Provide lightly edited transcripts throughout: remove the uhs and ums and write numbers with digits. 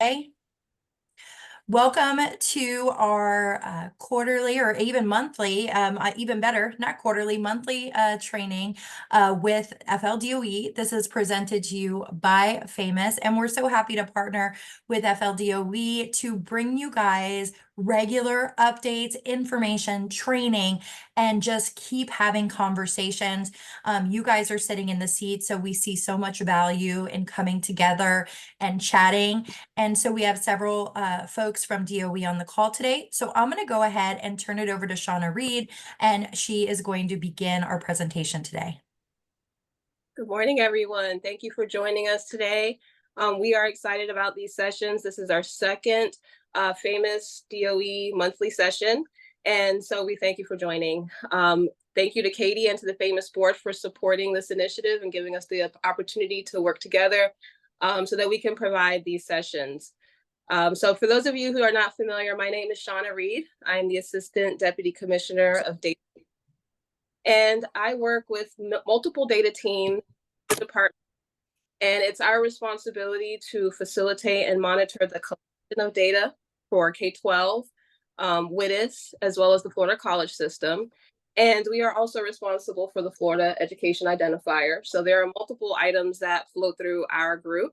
Hey. Welcome to our quarterly or even monthly, even better, not quarterly, monthly training with FLDOE. This is presented to you by Famous, and we're so happy to partner with FLDOE to bring you guys regular updates, information, training, and just keep having conversations. You guys are sitting in the seat, so we see so much value in coming together and chatting. And so we have several folks from DOE on the call today. So I'm going to go ahead and turn it over to Shauna Reed, and she is going to begin our presentation today. Good morning, everyone. Thank you for joining us today. We are excited about these sessions. This is our second Famous DOE monthly session. And so we thank you for joining. Thank you to Katie and to the Famous board for supporting this initiative and giving us the opportunity to work together so that we can provide these sessions. So for those of you who are not familiar, my name is Shauna Reed. I'm the Assistant Deputy Commissioner of Data. And I work with multiple data teams in the department. And it's our responsibility to facilitate and monitor the collection of data for K-12, WITIS, as well as the Florida college system. And we are also responsible for the Florida Education Identifier. So there are multiple items that flow through our group.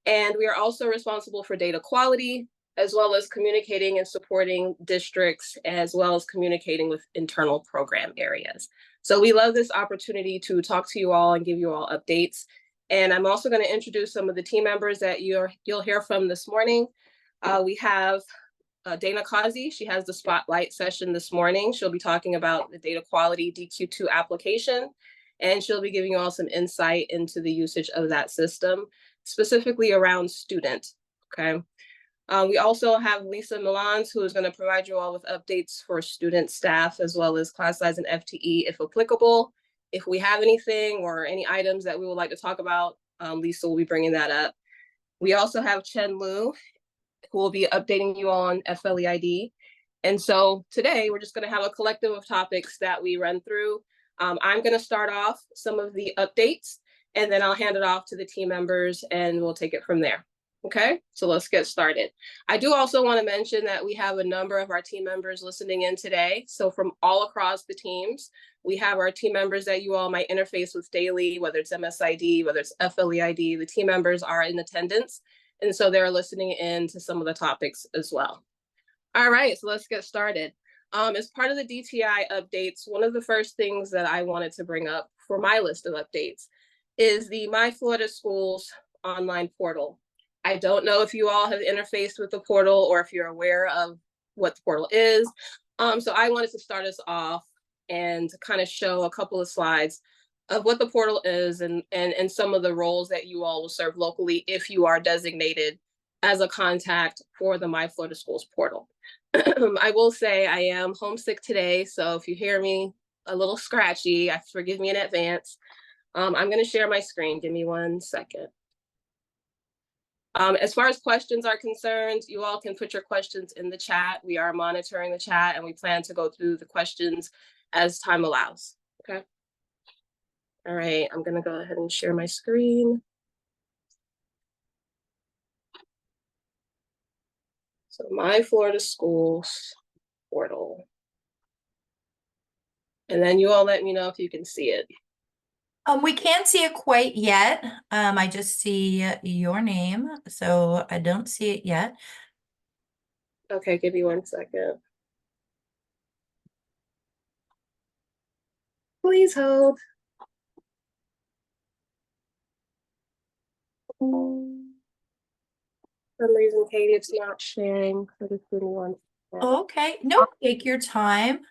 And we are also responsible for data quality, as well as communicating and supporting districts, as well as communicating with internal program areas. So we love this opportunity to talk to you all and give you all updates. And I'm also going to introduce some of the team members that you'll hear from this morning. We have Dana Causey. She has the spotlight session this morning. She'll be talking about the data quality DQ2 application, and she'll be giving you all some insight into the usage of that system, specifically around student, okay? We also have Lisa Milans, who is going to provide you all with updates for student, staff, as well as class size and FTE, if applicable. If we have anything or any items that we would like to talk about, Lisa will be bringing that up. We also have Chen Liu, who will be updating you on FLEID. And so today, we're just going to have a collective of topics that we run through. I'm going to start off some of the updates, and then I'll hand it off to the team members, and we'll take it from there. Okay, so let's get started. I do also want to mention that we have a number of our team members listening in today. So from all across the teams, we have our team members that you all might interface with daily, whether it's MSID, whether it's FLEID, the team members are in attendance. And so they're listening in to some of the topics as well. All right, so let's get started. As part of the DTI updates, one of the first things that I wanted to bring up for my list of updates is the My Florida Schools online portal. I don't know if you all have interfaced with the portal or if you're aware of what the portal is. So I wanted to start us off and kind of show a couple of slides of what the portal is and some of the roles that you all will serve locally if you are designated as a contact for the My Florida Schools portal. I will say I am homesick today, so if you hear me a little scratchy, forgive me in advance. I'm going to share my screen. Give me 1 second. As far as questions are concerned, you all can put your questions in the chat. We are monitoring the chat, and we plan to go through the questions as time allows. Okay. All right, I'm going to go ahead and share my screen. So My Florida Schools portal. And then you all let me know if you can see it. We can't see it quite yet. I just see your name, so I don't see it yet. Okay, give me 1 second. Please hold. For some reason, Katie, it's not sharing. So just give me 1 second. Okay, no, take your time.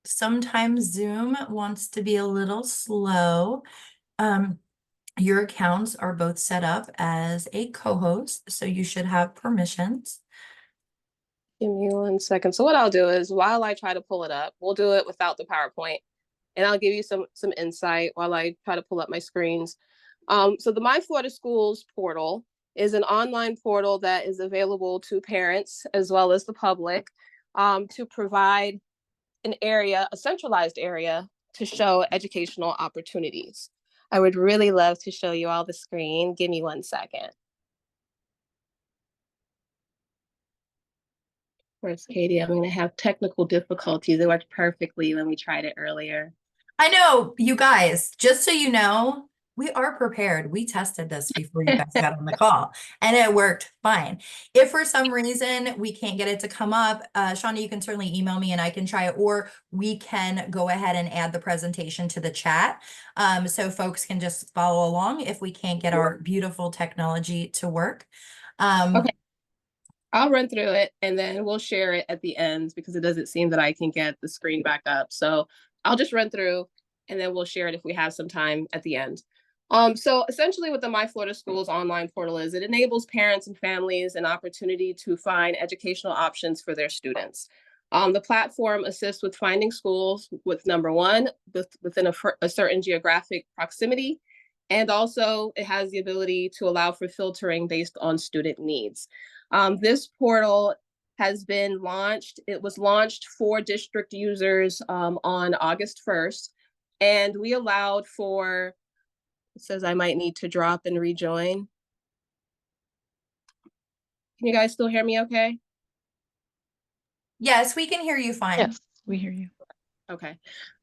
Sometimes Zoom wants to be a little slow. Your accounts are both set up as a co-host, so you should have permissions. Give me 1 second. So what I'll do is while I try to pull it up, we'll do it without the PowerPoint, and I'll give you some insight while I try to pull up my screens. So the My Florida Schools portal is an online portal that is available to parents as well as the public to provide an area, a centralized area, to show educational opportunities. I would really love to show you all the screen. Give me 1 second. course, Katie, I'm going to have technical difficulties. It worked perfectly when we tried it earlier. I know, you guys, just so you know, we are prepared. We tested this before you guys got on the call and it worked fine. If for some reason we can't get it to come up, Shauna, you can certainly email me and I can try it, or we can go ahead and add the presentation to the chat. So folks can just follow along if we can't get our beautiful technology to work. Okay, Um, I'll run through it and then we'll share it at the end because it doesn't seem that I can get the screen back up. So I'll just run through and then we'll share it if we have some time at the end. So essentially what the My Florida Schools online portal is, it enables parents and families an opportunity to find educational options for their students. The platform assists with finding schools with number one, within a certain geographic proximity, and also it has the ability to allow for filtering based on student needs. This portal has been launched. It was launched for district users on August 1st, and we allowed for, it says I might need to drop and rejoin. Can you guys still hear me okay? yes, we can hear you fine. Yes, we hear you. Okay.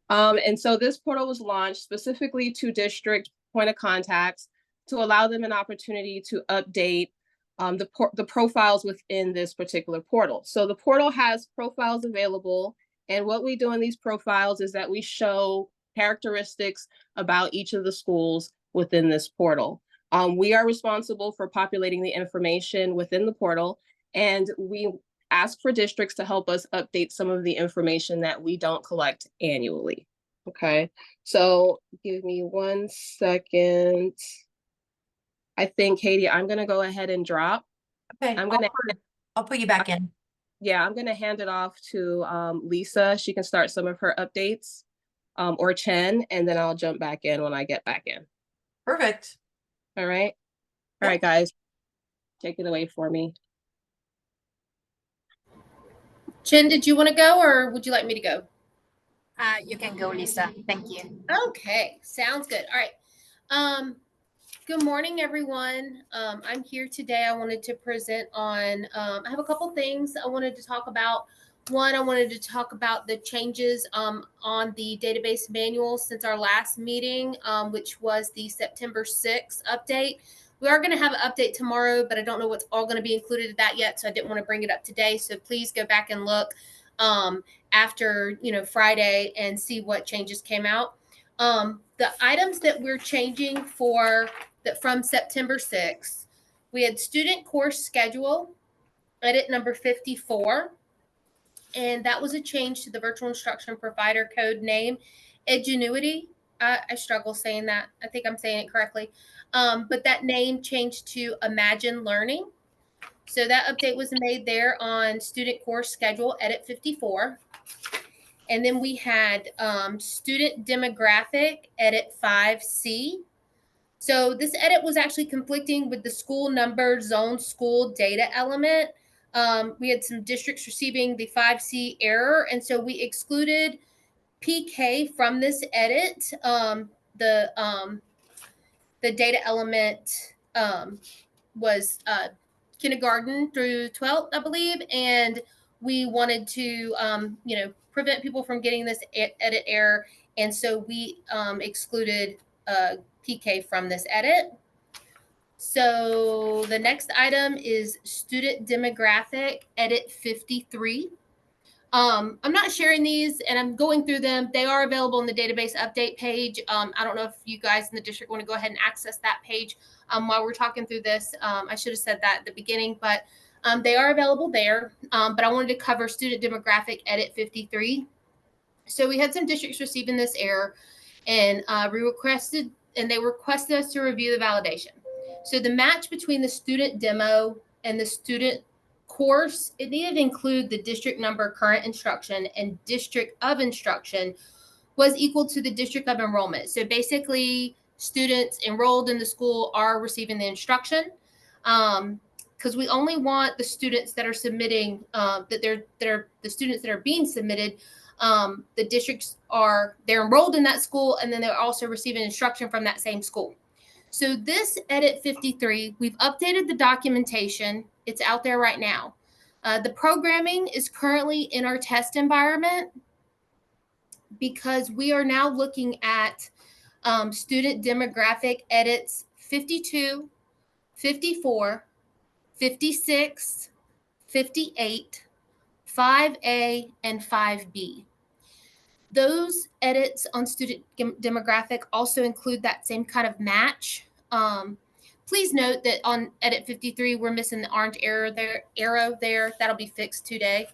And so this portal was launched specifically to district point of contacts to allow them an opportunity to update the profiles within this particular portal. So the portal has profiles available. And what we do in these profiles is that we show characteristics about each of the schools within this portal. We are responsible for populating the information within the portal, and we ask for districts to help us update some of the information that we don't collect annually. Okay, so give me 1 second. I think, Katie, I'm going to go ahead and drop. Okay, I'll put you back in. Yeah, I'm going to hand it off to Lisa. She can start some of her updates, or Chen, and then I'll jump back in when I get back in. Perfect. All right. All right, guys, take it away for me. Chen, did you want to go or would you like me to go? You can go, Lisa. Thank you. Okay, sounds good. All right. Good morning, everyone. I'm here today. I wanted to present on, I have a couple things I wanted to talk about. One, I wanted to talk about the changes on the database manual since our last meeting, which was the September 6th update. We are going to have an update tomorrow, but I don't know what's all going to be included in that yet, so I didn't want to bring it up today. So please go back and look after Friday and see what changes came out. The items that we're changing from September 6th, we had student course schedule, edit number 54. And that was a change to the virtual instruction provider code name, Edgenuity. I struggle saying that. I think I'm saying it correctly. But that name changed to Imagine Learning. So that update was made there on student course schedule, edit 54. And then we had student demographic, edit 5C. So this edit was actually conflicting with the school number zone school data element. We had some districts receiving the 5C error, and so we excluded PK from this edit. The data element was kindergarten through 12th, I believe, and we wanted to prevent people from getting this edit error, and so we excluded PK from this edit. So the next item is student demographic, edit 53. I'm not sharing these and I'm going through them. They are available on the database update page. I don't know if you guys in the district want to go ahead and access that page while we're talking through this. I should have said that at the beginning, but they are available there. But I wanted to cover student demographic, edit 53. So we had some districts receiving this error, and they requested us to review the validation. So the match between the student demo and the student course, it needed to include the district number, current instruction, and district of instruction was equal to the district of enrollment. So basically, students enrolled in the school are receiving the instruction. Because we only want the students that are submitting, the students that are being submitted. The districts they're enrolled in that school, and then they're also receiving instruction from that same school. So this edit 53, we've updated the documentation. It's out there right now. The programming is currently in our test environment because we are now looking at student demographic edits 52, 54, 56, 58, 5A, and 5B. Those edits on student demographic also include that same kind of match. Please note that on edit 53, we're missing the orange arrow there. That'll be fixed today.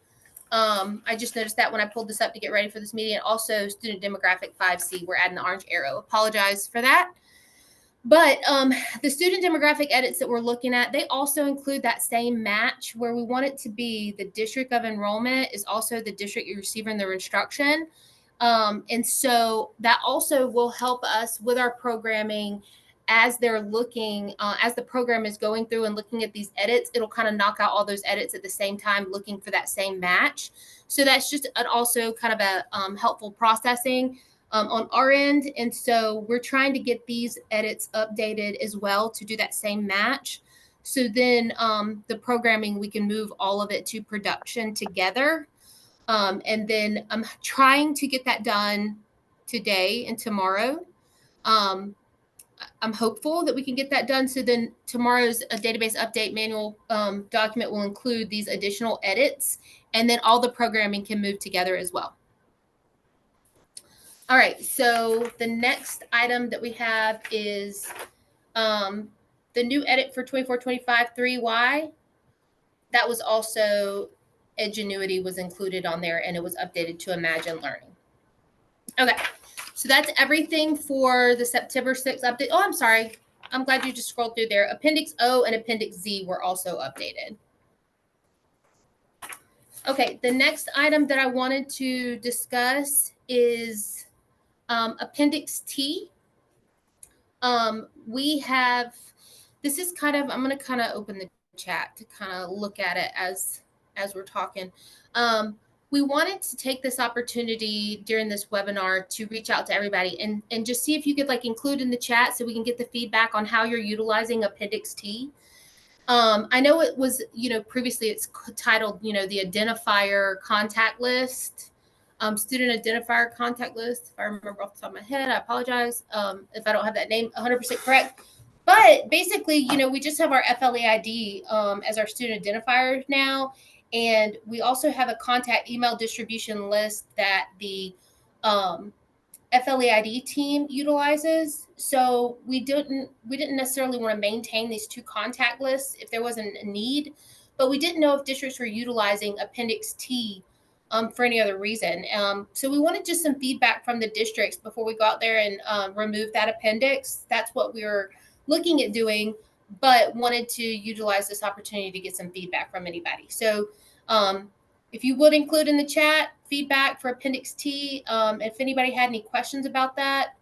I just noticed that when I pulled this up to get ready for this meeting. And also student demographic 5C, we're adding the orange arrow. Apologize for that. But the student demographic edits that we're looking at, they also include that same match where we want it to be the district of enrollment is also the district you're receiving their instruction. And so that also will help us with our programming as they're looking, as the program is going through and looking at these edits, it'll kind of knock out all those edits at the same time, looking for that same match. So that's just also kind of a helpful processing on our end. And so we're trying to get these edits updated as well to do that same match. So then the programming, we can move all of it to production together. And then I'm trying to get that done today and tomorrow. I'm hopeful that we can get that done. So then tomorrow's database update manual document will include these additional edits, and then all the programming can move together as well. All right, so the next item that we have is the new edit for 24-25 3Y. That was also Edgenuity was included on there, and it was updated to Imagine Learning. Okay, so that's everything for the September 6th update. Oh, I'm sorry. I'm glad you just scrolled through there. Appendix O and Appendix Z were also updated. Okay, the next item that I wanted to discuss is Appendix T. We have, this is kind of, I'm going to kind of open the chat to kind of look at it as we're talking. We wanted to take this opportunity during this webinar to reach out to everybody and just see if you could like include in the chat so we can get the feedback on how you're utilizing Appendix T. I know it was, previously it's titled, the identifier contact list, student identifier contact list. If I remember off the top of my head, I apologize if I don't have that name 100% correct. But basically, we just have our FLEID as our student identifier now. And we also have a contact email distribution list that the FLEID team utilizes. So we didn't necessarily want to maintain these two contact lists if there wasn't a need, but we didn't know if districts were utilizing Appendix T for any other reason. So we wanted just some feedback from the districts before we go out there and remove that appendix. That's what we were looking at doing, but wanted to utilize this opportunity to get some feedback from anybody. So if you would include in the chat feedback for Appendix T, if anybody had any questions about that,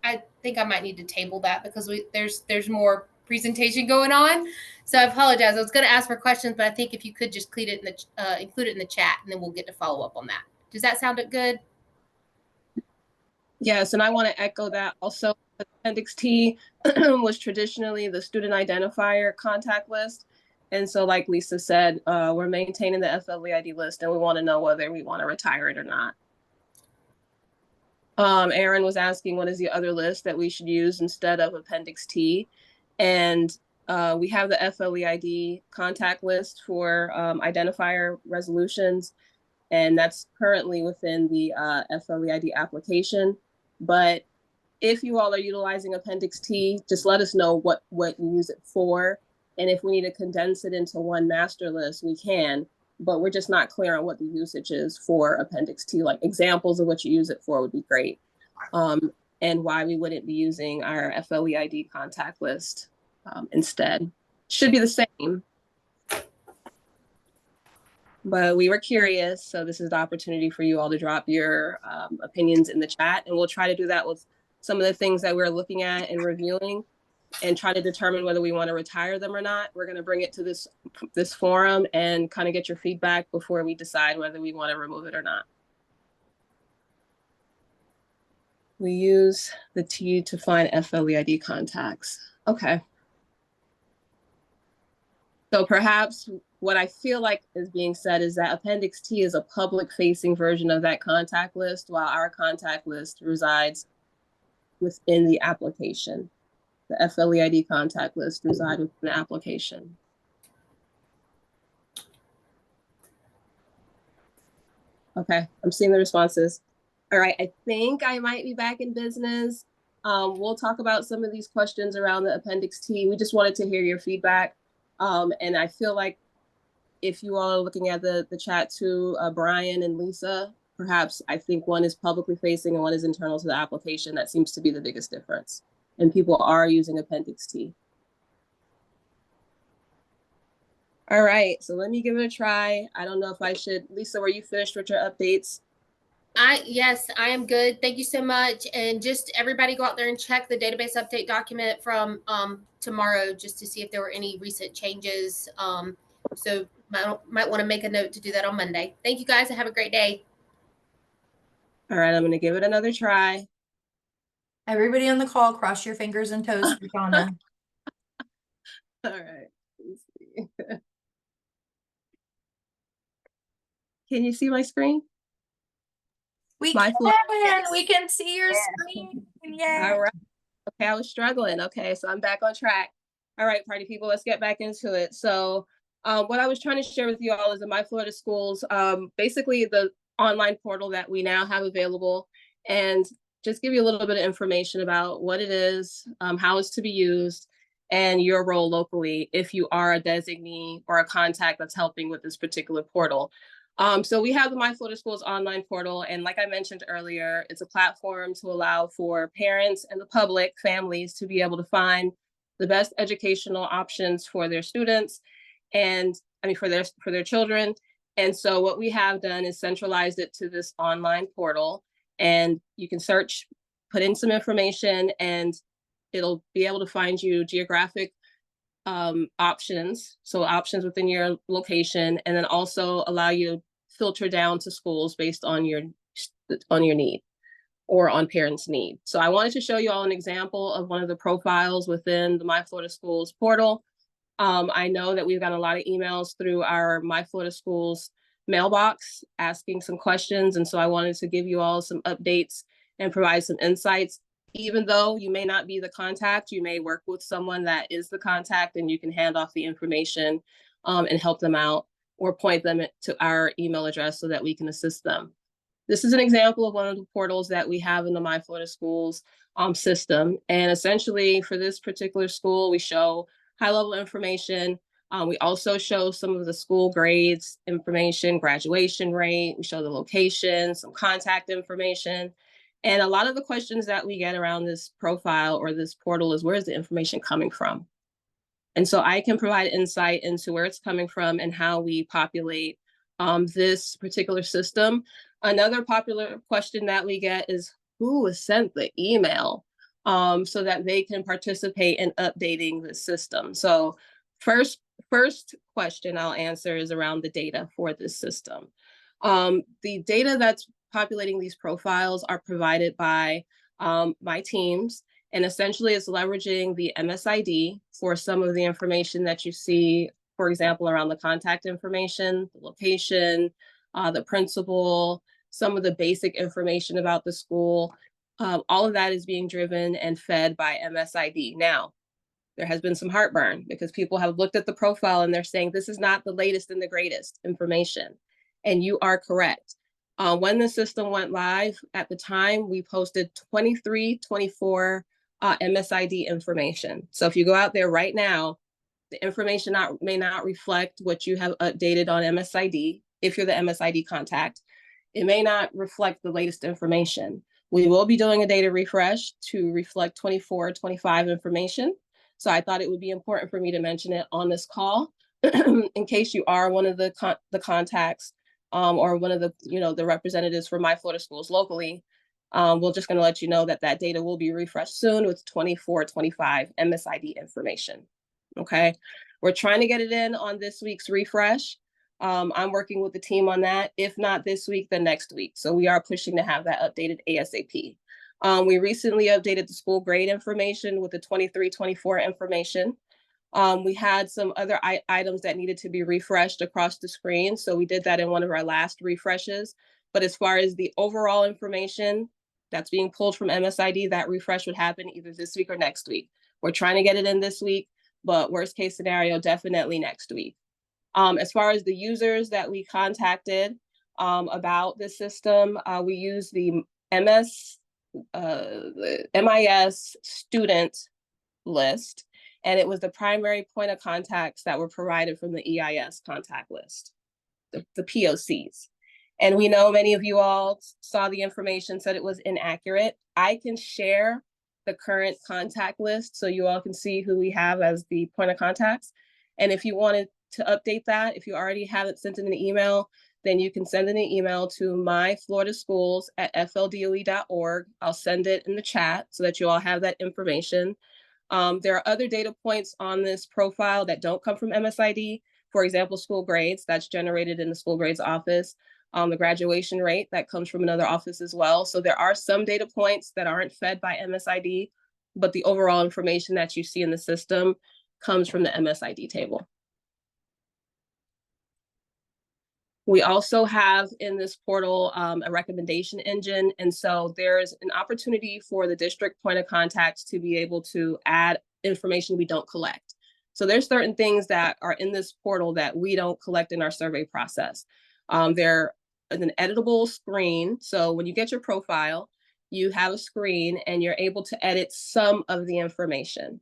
I think I might need to table that because there's more presentation going on. So I apologize. I was going to ask for questions, but I think if you could just include it in the chat, and then we'll get to follow up on that. Does that sound good? Yes, and I want to echo that also. Appendix T was traditionally the student identifier contact list. And so like Lisa said, we're maintaining the FLEID list and we want to know whether we want to retire it or not. Aaron was asking what is the other list that we should use instead of Appendix T. And we have the FLEID contact list for identifier resolutions. And that's currently within the FLEID application. But if you all are utilizing Appendix T, just let us know what you use it for. And if we need to condense it into one master list, we can, but we're just not clear on what the usage is for Appendix T. Like examples of what you use it for would be great. And why we wouldn't be using our FLEID contact list instead. Should be the same. But we were curious, so this is the opportunity for you all to drop your opinions in the chat, and we'll try to do that with some of the things that we're looking at and reviewing and try to determine whether we want to retire them or not. We're going to bring it to this forum and kind of get your feedback before we decide whether we want to remove it or not. We use the T to find FLEID contacts. Okay. So perhaps what I feel like is being said is that Appendix T is a public-facing version of that contact list, while our contact list resides within the application. The FLDOE contact list resides within the application. Okay, I'm seeing the responses. All right, I think I might be back in business. We'll talk about some of these questions around the Appendix T. We just wanted to hear your feedback. And I feel like if you all are looking at the chat too, Brian and Lisa, perhaps I think one is publicly facing and one is internal to the application. That seems to be the biggest difference. And people are using Appendix T. All right, so let me give it a try. I don't know if I should, Lisa, were you finished with your updates? Yes, I am good. Thank you so much. And just everybody go out there and check the database update document from tomorrow just to see if there were any recent changes. So might want to make a note to do that on Monday. Thank you guys and have a great day. All right, I'm gonna give it another try. Everybody on the call, cross your fingers and toes for Donna. All right, let's see. Can you see my screen? We My can. We can see your screen. Yay. All right. Okay, I was struggling. Okay, so I'm back on track. All right, party people, let's get back into it. So what I was trying to share with you all is the My Florida Schools, basically the online portal that we now have available, and just give you a little bit of information about what it is, how it's to be used, and your role locally if you are a designee or a contact that's helping with this particular portal. So we have the My Florida Schools online portal, and like I mentioned earlier, it's a platform to allow for parents and the public, families, to be able to find the best educational options for their students and for their children. And so what we have done is centralized it to this online portal, and you can search, put in some information, and it'll be able to find you geographic options, so options within your location, and then also allow you to filter down to schools based on your need or on parents' need. So I wanted to show you all an example of one of the profiles within the My Florida Schools portal. I know that we've gotten a lot of emails through our My Florida Schools mailbox asking some questions, and so I wanted to give you all some updates and provide some insights. Even though you may not be the contact, you may work with someone that is the contact, and you can hand off the information and help them out or point them to our email address so that we can assist them. This is an example of one of the portals that we have in the My Florida Schools system. And essentially for this particular school, we show high-level information. We also show some of the school grades information, graduation rate. We show the location, some contact information. And a lot of the questions that we get around this profile or this portal is, where's the information coming from? And so I can provide insight into where it's coming from and how we populate this particular system. Another popular question that we get is, who was sent the email so that they can participate in updating the system? So first question I'll answer is around the data for this system. The data that's populating these profiles are provided by my teams, and essentially it's leveraging the MSID for some of the information that you see, for example, around the contact information, the location, the principal, some of the basic information about the school. All of that is being driven and fed by MSID. Now, there has been some heartburn because people have looked at the profile and they're saying this is not the latest and the greatest information. And you are correct. When the system went live, at the time, we posted 23-24 MSID information. So if you go out there right now, the information may not reflect what you have updated on MSID. If you're the MSID contact, it may not reflect the latest information. We will be doing a data refresh to reflect 24-25 information. So I thought it would be important for me to mention it on this call in case you are one of the contacts or one of the representatives for My Florida Schools locally. We're just going to let you know that that data will be refreshed soon with 24-25 MSID information. Okay, we're trying to get it in on this week's refresh. I'm working with the team on that. If not this week, then next week. So we are pushing to have that updated ASAP. We recently updated the school grade information with the 23-24 information. We had some other items that needed to be refreshed across the screen. So we did that in one of our last refreshes. But as far as the overall information that's being pulled from MSID, that refresh would happen either this week or next week. We're trying to get it in this week, but worst case scenario, definitely next week. As far as the users that we contacted about this system, we use the MIS student list, and it was the primary point of contacts that were provided from the EIS contact list, the POCs. And we know many of you all saw the information, said it was inaccurate. I can share the current contact list so you all can see who we have as the point of contacts. And if you wanted to update that, if you already haven't sent in an email, then you can send in an email to myfloridaschools@fldoe.org. I'll send it in the chat so that you all have that information. There are other data points on this profile that don't come from MSID. For example, school grades, that's generated in the school grades office. The graduation rate, that comes from another office as well. So there are some data points that aren't fed by MSID, but the overall information that you see in the system comes from the MSID table. We also have in this portal a recommendation engine. And so there's an opportunity for the district point of contacts to be able to add information we don't collect. So there's certain things that are in this portal that we don't collect in our survey process. They're an editable screen. So when you get your profile, you have a screen and you're able to edit some of the information.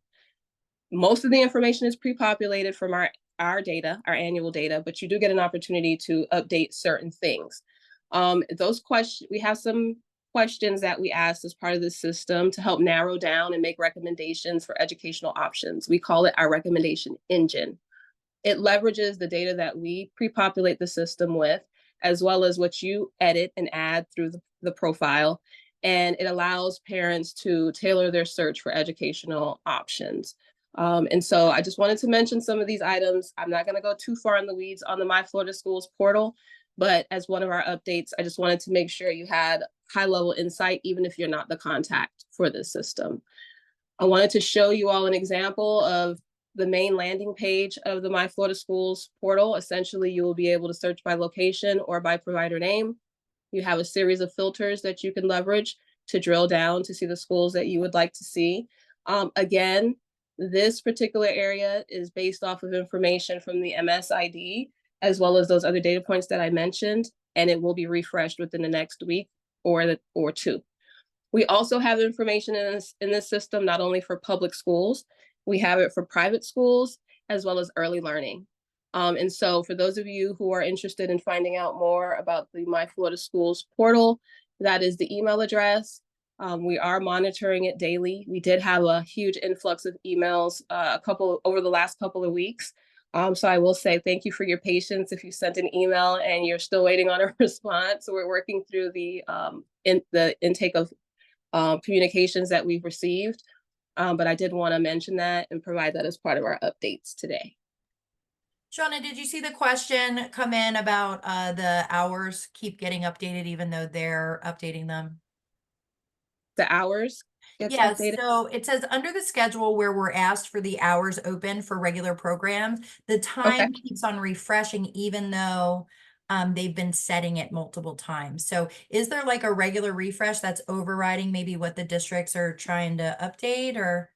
Most of the information is pre-populated from our data, our annual data, but you do get an opportunity to update certain things. Those questions, we have some questions that we asked as part of the system to help narrow down and make recommendations for educational options. We call it our recommendation engine. It leverages the data that we pre-populate the system with, as well as what you edit and add through the profile. And it allows parents to tailor their search for educational options. And so I just wanted to mention some of these items. I'm not going to go too far in the weeds on the My Florida Schools portal, but as one of our updates, I just wanted to make sure you had high-level insight, even if you're not the contact for this system. I wanted to show you all an example of the main landing page of the My Florida Schools portal. Essentially, you will be able to search by location or by provider name. You have a series of filters that you can leverage to drill down to see the schools that you would like to see. Again, this particular area is based off of information from the MSID, as well as those other data points that I mentioned, and it will be refreshed within the next week or two. We also have information in this system, not only for public schools, we have it for private schools, as well as early learning. And so for those of you who are interested in finding out more about the My Florida Schools portal, that is the email address. We are monitoring it daily. We did have a huge influx of emails over the last couple of weeks. So I will say thank you for your patience if you sent an email and you're still waiting on a response. We're working through the intake of communications that we've received. But I did want to mention that and provide that as part of our updates today. Shauna, did you see the question come in about the hours keep getting updated even though they're updating them? The hours gets Yeah, updated? so it says under the schedule where we're asked for the hours open for regular programs, the time keeps on refreshing even though they've been setting it multiple times. So is there like a regular refresh that's overriding maybe what the districts are trying to update or?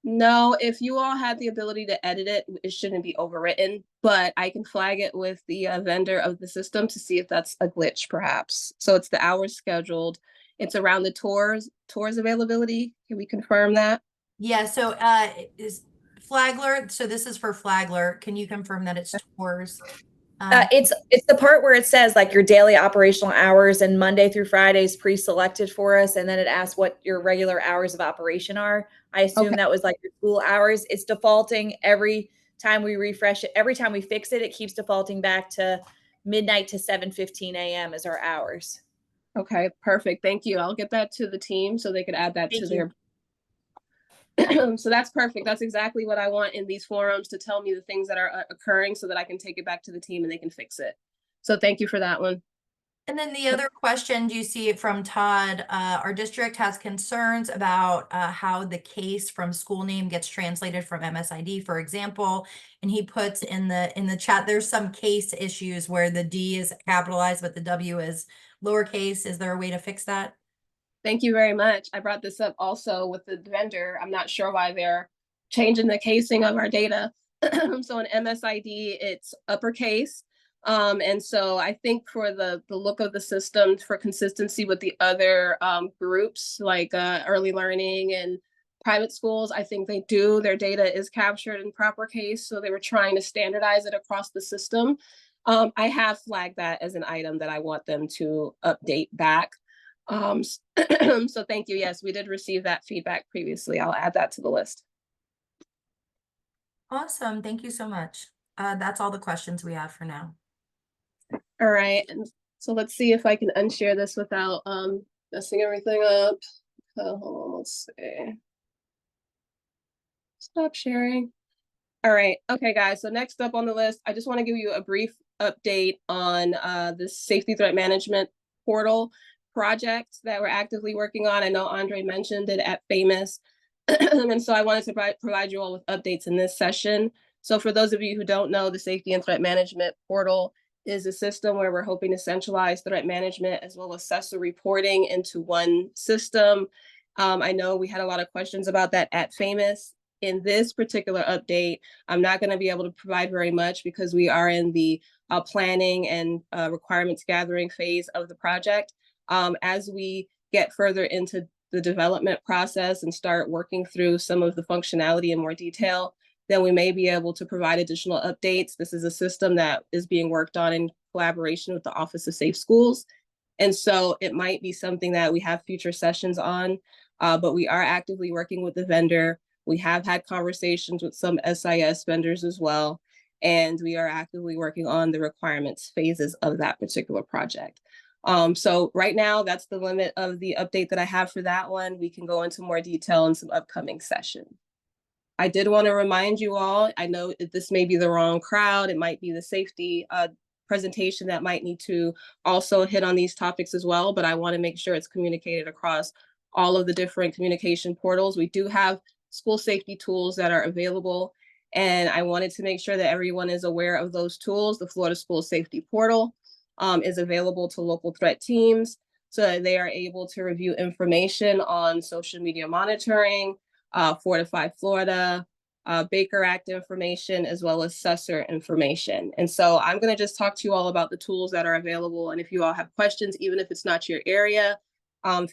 No, if you all had the ability to edit it, it shouldn't be overwritten, but I can flag it with the vendor of the system to see if that's a glitch perhaps. So it's the hours scheduled. It's around the tours availability. Can we confirm that? Yeah, so is Flagler, so this is for Flagler. Can you confirm that it's tours? It's the part where it says like your daily operational hours and Monday through Friday is pre-selected for us. And then it asks what your regular hours of operation are. I assume that was like your school hours. It's defaulting every time we refresh it. Every time we fix it, it keeps defaulting back to midnight to 7:15 a.m. as our hours. Okay, perfect. Thank you. I'll get that to the team so they could add that to their. So that's perfect. That's exactly what I want in these forums, to tell me the things that are occurring so that I can take it back to the team and they can fix it. So thank you for that one. And then the other question, do you see it from Todd? Our district has concerns about how the case from school name gets translated from MSID, for example. And he puts in the chat, there's some case issues where the D is capitalized, but the W is lowercase. Is there a way to fix that? Thank you very much. I brought this up also with the vendor. I'm not sure why they're changing the casing of our data. So in MSID, it's uppercase. And so I think for the look of the system, for consistency with the other groups like early learning and private schools, I think they do. Their data is captured in proper case. So they were trying to standardize it across the system. I have flagged that as an item that I want them to update back. So thank you. Yes, we did receive that feedback previously. I'll add that to the list. Awesome. Thank you so much. That's all the questions we have for now. All right, and so let's see if I can unshare this without messing everything up. Hold on, let's see. Stop sharing. All right, okay, guys. So next up on the list, I just want to give you a brief update on the safety threat management portal project that we're actively working on. I know Andre mentioned it at FAMUS, and so I wanted to provide you all with updates in this session. So for those of you who don't know, the safety and threat management portal is a system where we're hoping to centralize threat management as well as CESA reporting into one system. I know we had a lot of questions about that at FAMUS. In this particular update, I'm not going to be able to provide very much because we are in the planning and requirements gathering phase of the project. As we get further into the development process and start working through some of the functionality in more detail, then we may be able to provide additional updates. This is a system that is being worked on in collaboration with the Office of Safe Schools. And so it might be something that we have future sessions on, but we are actively working with the vendor. We have had conversations with some SIS vendors as well, and we are actively working on the requirements phases of that particular project. So right now, that's the limit of the update that I have for that one. We can go into more detail in some upcoming sessions. I did want to remind you all, I know this may be the wrong crowd, it might be the safety presentation that might need to also hit on these topics as well, but I want to make sure it's communicated across all of the different communication portals. We do have school safety tools that are available, and I wanted to make sure that everyone is aware of those tools. The Florida School Safety Portal is available to local threat teams so that they are able to review information on social media monitoring, Fortify Florida, Baker Act information, as well as CESA information. And so I'm going to just talk to you all about the tools that are available. And if you all have questions, even if it's not your area,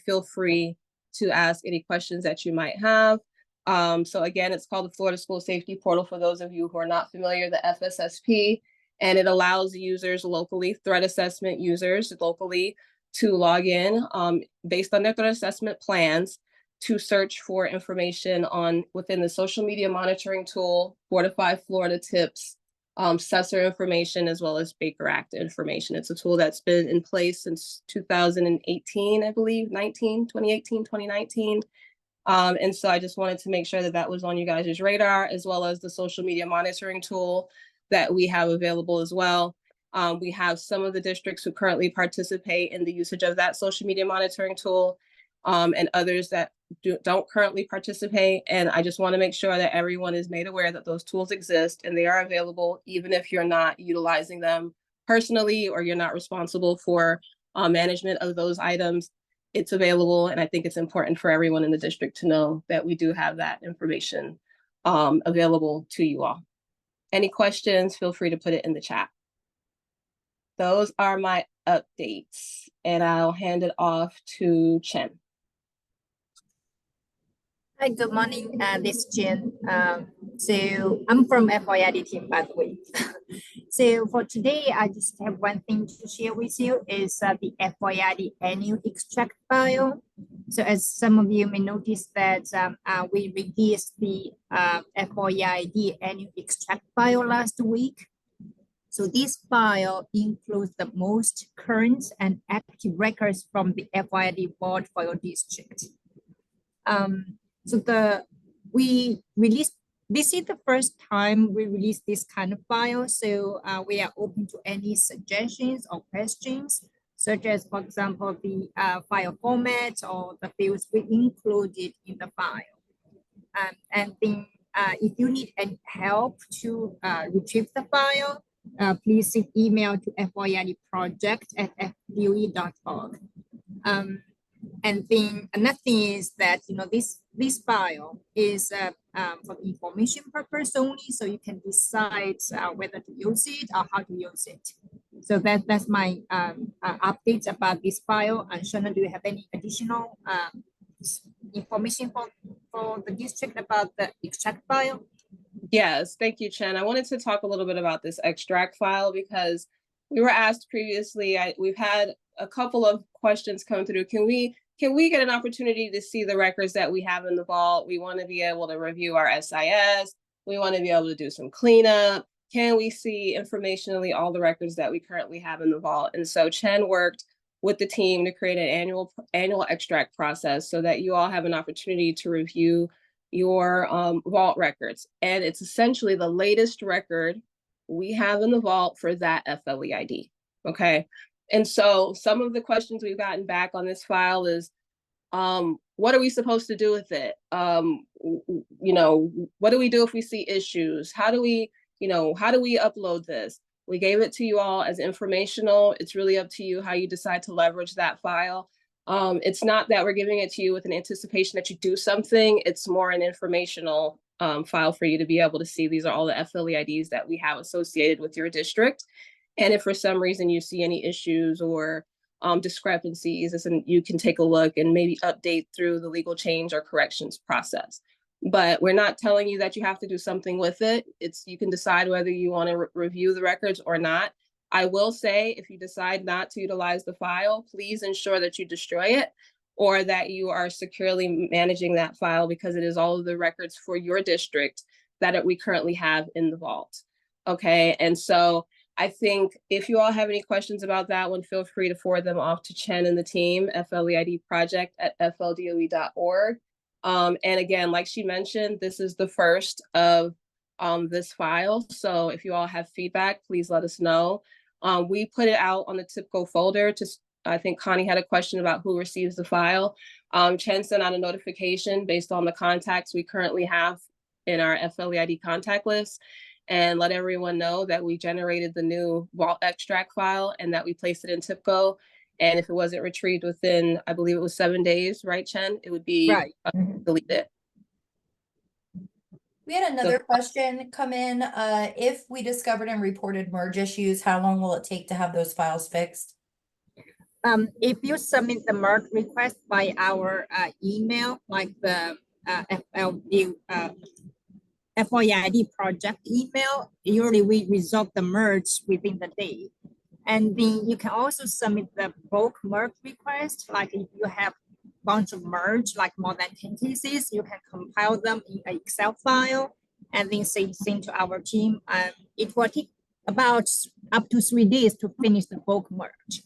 feel free to ask any questions that you might have. So again, it's called the Florida School Safety Portal for those of you who are not familiar, the FSSP, and it allows users locally, threat assessment users locally, to log in based on their threat assessment plans to search for information on within the social media monitoring tool, Fortify Florida tips, CESA information, as well as Baker Act information. It's a tool that's been in place since 2018, I believe, 2018, 2019. And so I just wanted to make sure that that was on you guys' radar, as well as the social media monitoring tool that we have available as well. We have some of the districts who currently participate in the usage of that social media monitoring tool, and others that don't currently participate. And I just want to make sure that everyone is made aware that those tools exist and they are available, even if you're not utilizing them personally or you're not responsible for management of those items. It's available, and I think it's important for everyone in the district to know that we do have that information available to you all. Any questions, feel free to put it in the chat. Those are my updates, and I'll hand it off to Chen. Hi, good morning. This is Jen. So I'm from FLDOE team, by the way. So for today, I just have one thing to share with you is the FLDOE annual extract file. So as some of you may notice that we released the FLDOE annual extract file last week. So this file includes the most current and active records from the FLDOE board for your district. So we released, this is the first time we release this kind of file. So we are open to any suggestions or questions. such as, for example, the file format or the fields we included in the file. And then if you need any help to retrieve the file, please send email to FLDOE@FLDOE.org. And then another thing is that, this file is for information purpose only, so you can decide whether to use it or how to use it. So that's my updates about this file. And Shana, do you have any additional information for the district about the extract file? Yes, thank you, Chen. I wanted to talk a little bit about this extract file because we were asked previously, we've had a couple of questions come through. Can we get an opportunity to see the records that we have in the vault? We want to be able to review our SIS. We want to be able to do some cleanup. Can we see informationally all the records that we currently have in the vault? And so Chen worked with the team to create an annual extract process so that you all have an opportunity to review your vault records. And it's essentially the latest record we have in the vault for that FLEID, okay? And so some of the questions we've gotten back on this file is, what are we supposed to do with it? What do we do if we see issues? How do we upload this? We gave it to you all as informational. It's really up to you how you decide to leverage that file. It's not that we're giving it to you with an anticipation that you do something. It's more an informational file for you to be able to see these are all the FLEIDs that we have associated with your district. And if for some reason you see any issues or discrepancies, you can take a look and maybe update through the legal change or corrections process. But we're not telling you that you have to do something with it. You can decide whether you want to review the records or not. I will say, if you decide not to utilize the file, please ensure that you destroy it or that you are securely managing that file, because it is all of the records for your district that we currently have in the vault. Okay, and so I think if you all have any questions about that one, feel free to forward them off to Chen and the team, FLEIDproject@FLDOE.org. And again, like she mentioned, this is the first of this file. So if you all have feedback, please let us know. We put it out on the TIPCO folder. I think Connie had a question about who receives the file. Chen sent out a notification based on the contacts we currently have in our FLEID contact list, and let everyone know that we generated the new vault extract file and that we placed it in TIPCO. And if it wasn't retrieved within, I believe it was 7 days, right, Chen? It would be Right. deleted. We had another question come in. If we discovered and reported merge issues, how long will it take to have those files fixed? If you submit the merge request by our email, like the FLEID project email, usually we resolve the merge within the day. And then you can also submit the bulk merge request, like if you have a bunch of merge, like more than 10 cases, you can compile them in an Excel file and then send to our team. It will take about up to 3 days to finish the bulk merge.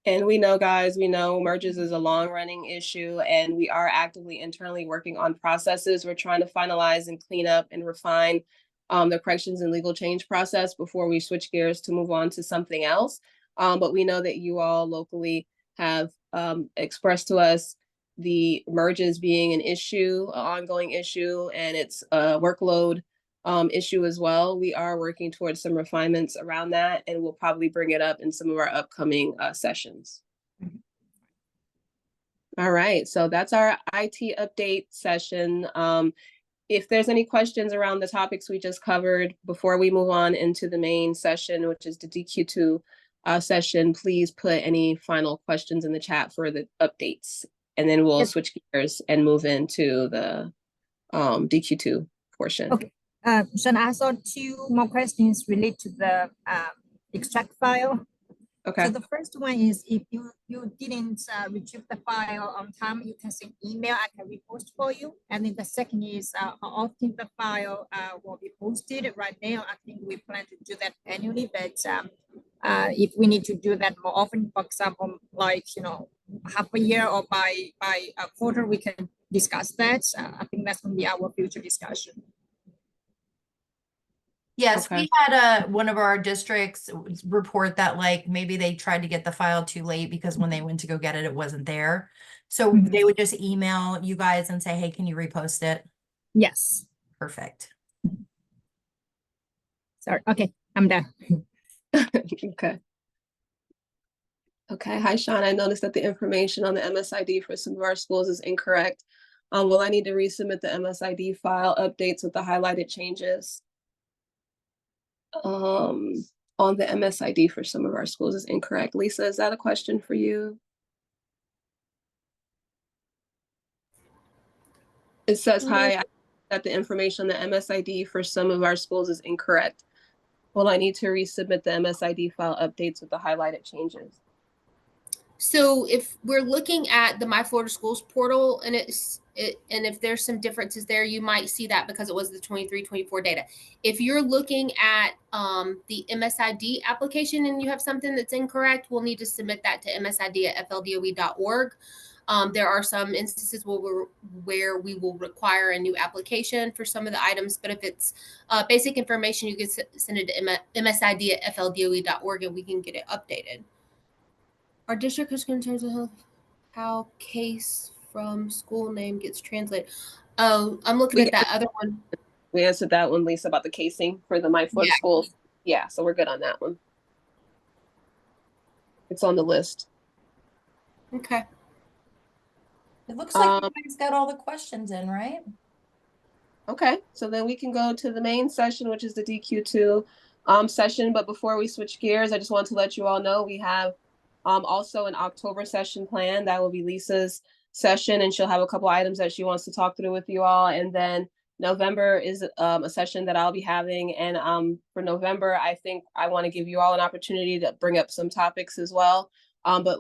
And we know, guys, merges is a long-running issue, and we are actively internally working on processes. We're trying to finalize and clean up and refine the corrections and legal change process before we switch gears to move on to something else. But we know that you all locally have expressed to us the merges being an issue, an ongoing issue, and it's a workload issue as well. We are working towards some refinements around that, and we'll probably bring it up in some of our upcoming sessions. All right, so that's our IT update session. If there's any questions around the topics we just covered before we move on into the main session, which is the DQ2 session, please put any final questions in the chat for the updates, and then we'll switch gears and move into the DQ2 portion. Okay. Sean, I saw 2 more questions related to the extract file. Okay. So the first one is, if you didn't retrieve the file on time, you can send email, I can repost for you. And then the second is how often the file will be posted. Right now, I think we plan to do that annually, but if we need to do that more often, for example, like, half a year or by a quarter, we can discuss that. I think that's going to be our future discussion. Yes, Okay. we had one of our districts report that like maybe they tried to get the file too late because when they went to go get it, it wasn't there. So Mhm. they would just email you guys and say, hey, can you repost it? Yes. Perfect. Sorry. Okay, I'm done. Okay. Okay. Hi, Sean. I noticed that the information on the MSID for some of our schools is incorrect. Will I need to resubmit the MSID file updates with the highlighted changes? On the MSID for some of our schools is incorrect. Lisa, is that a question for you? It says, hi, that the information on the MSID for some of our schools is incorrect. Will I need to resubmit the MSID file updates with the highlighted changes? So if we're looking at the My Florida Schools portal and and if there's some differences there, you might see that because it was the 23-24 data. If you're looking at the MSID application and you have something that's incorrect, we'll need to submit that to msid@fldoe.org. There are some instances where we will require a new application for some of the items, but if it's basic information, you can send it to msid@fldoe.org and we can get it updated. Our district is concerned with how case from school name gets translated. Oh, I'm looking at that other one. We answered that one, Lisa, about the casing for the My Florida schools. Yeah, so we're good on that one. It's on the list. Okay. It looks like you guys got all the questions in, right? Okay, so then we can go to the main session, which is the DQ2 session. But before we switch gears, I just want to let you all know we have also an October session planned. That will be Lisa's session, and she'll have a couple items that she wants to talk through with you all. And then November is a session that I'll be having. And for November, I think I want to give you all an opportunity to bring up some topics as well. But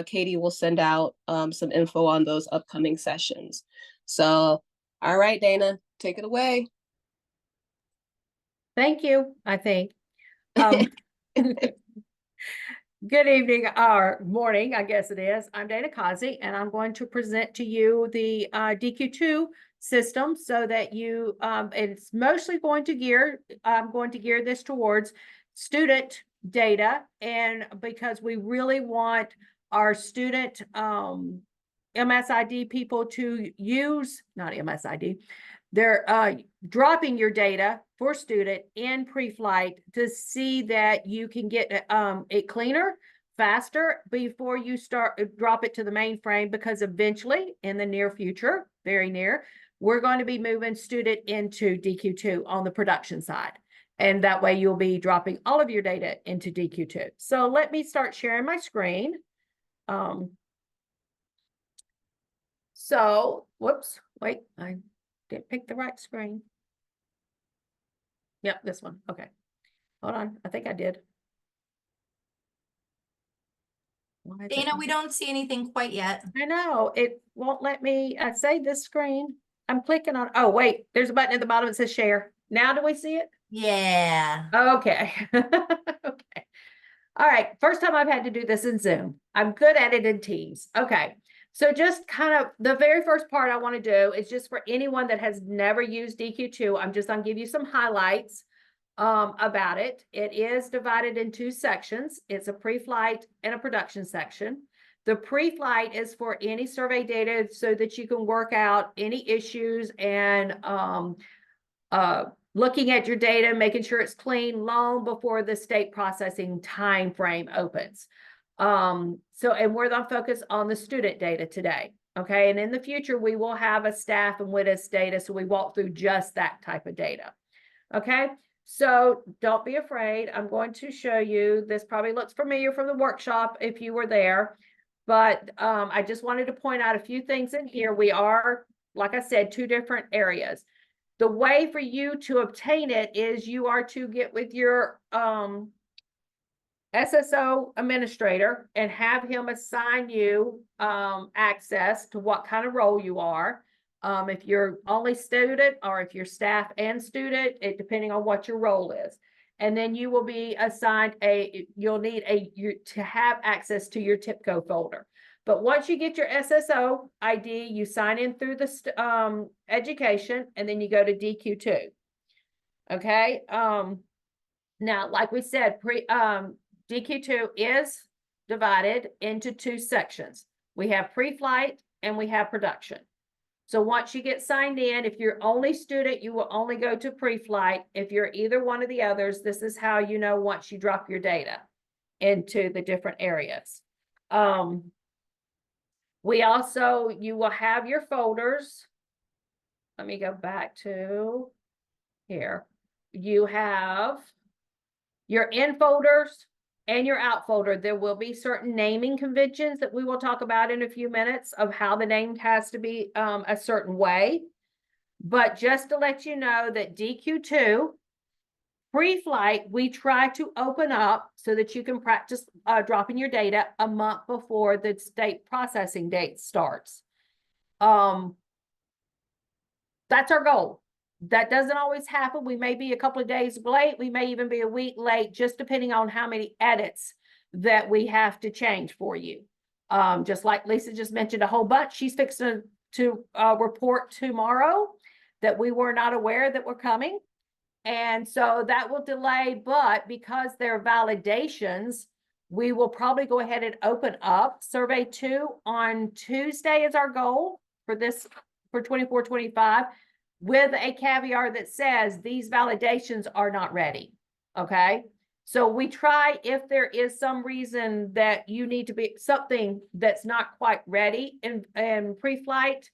Katie will send out some info on those upcoming sessions. So, all right, Dana, take it away. Thank you, I think. Good evening or morning, I guess it is. I'm Dana Kazi, and I'm going to present to you the DQ2 system so that you, it's mostly going to gear, I'm going to gear this towards student data, and because we really want our student MSID people to use, not MSID, they're dropping your data for student in pre-flight to see that you can get it cleaner, faster before you drop it to the mainframe, because eventually in the near future, very near, we're going to be moving student into DQ2 on the production side. And that way you'll be dropping all of your data into DQ2. So let me start sharing my screen. Whoops, wait, I didn't pick the right screen. Yep, this one. Okay. Hold on. I think I did. Dana, we don't see anything quite yet. I know. It won't let me save this screen. I'm clicking on. Oh, wait. There's a button at the bottom that says share. Now do we see it? Yeah. Okay. Okay. All right. First time I've had to do this in Zoom. I'm good at it in Teams. Okay. So just kind of the very first part I want to do is just for anyone that has never used DQ2, I'm just going to give you some highlights about it. It is divided in two sections. It's a pre-flight and a production section. The pre-flight is for any survey data so that you can work out any issues and looking at your data, making sure it's clean long before the state processing time frame opens. And we're going to focus on the student data today. Okay. And in the future, we will have a staff and WITIS data. So we walk through just that type of data. Okay. So don't be afraid. I'm going to show you, this probably looks familiar from the workshop if you were there, but I just wanted to point out a few things in here. We are, like I said, two different areas. The way for you to obtain it is you are to get with your SSO administrator and have him assign you access to what kind of role you are. If you're only student or if you're staff and student, it depending on what your role is. And then you will be assigned you'll need to have access to your TIPCO folder. But once you get your SSO ID, you sign in through the education, and then you go to DQ2. Okay. Now, like we said, DQ2 is divided into two sections. We have pre-flight and we have production. So once you get signed in, if you're only student, you will only go to pre-flight. If you're either one of the others, this is how you know once you drop your data into the different areas. We also, you will have your folders. Let me go back to here. You have your in folders and your out folder. There will be certain naming conventions that we will talk about in a few minutes of how the name has to be a certain way. But just to let you know that DQ2 pre-flight, we try to open up so that you can practice dropping your data a month before the state processing date starts. That's our goal. That doesn't always happen. We may be a couple of days late. We may even be a week late, just depending on how many edits that we have to change for you. Just like Lisa just mentioned a whole bunch. She's fixing to report tomorrow that we were not aware that were coming. And so that will delay, but because they're validations, we will probably go ahead and open up survey 2 on Tuesday is our goal for this, for 24-25, with a caveat that says these validations are not ready. Okay. So we try, if there is some reason that you need to be something that's not quite ready in pre-flight,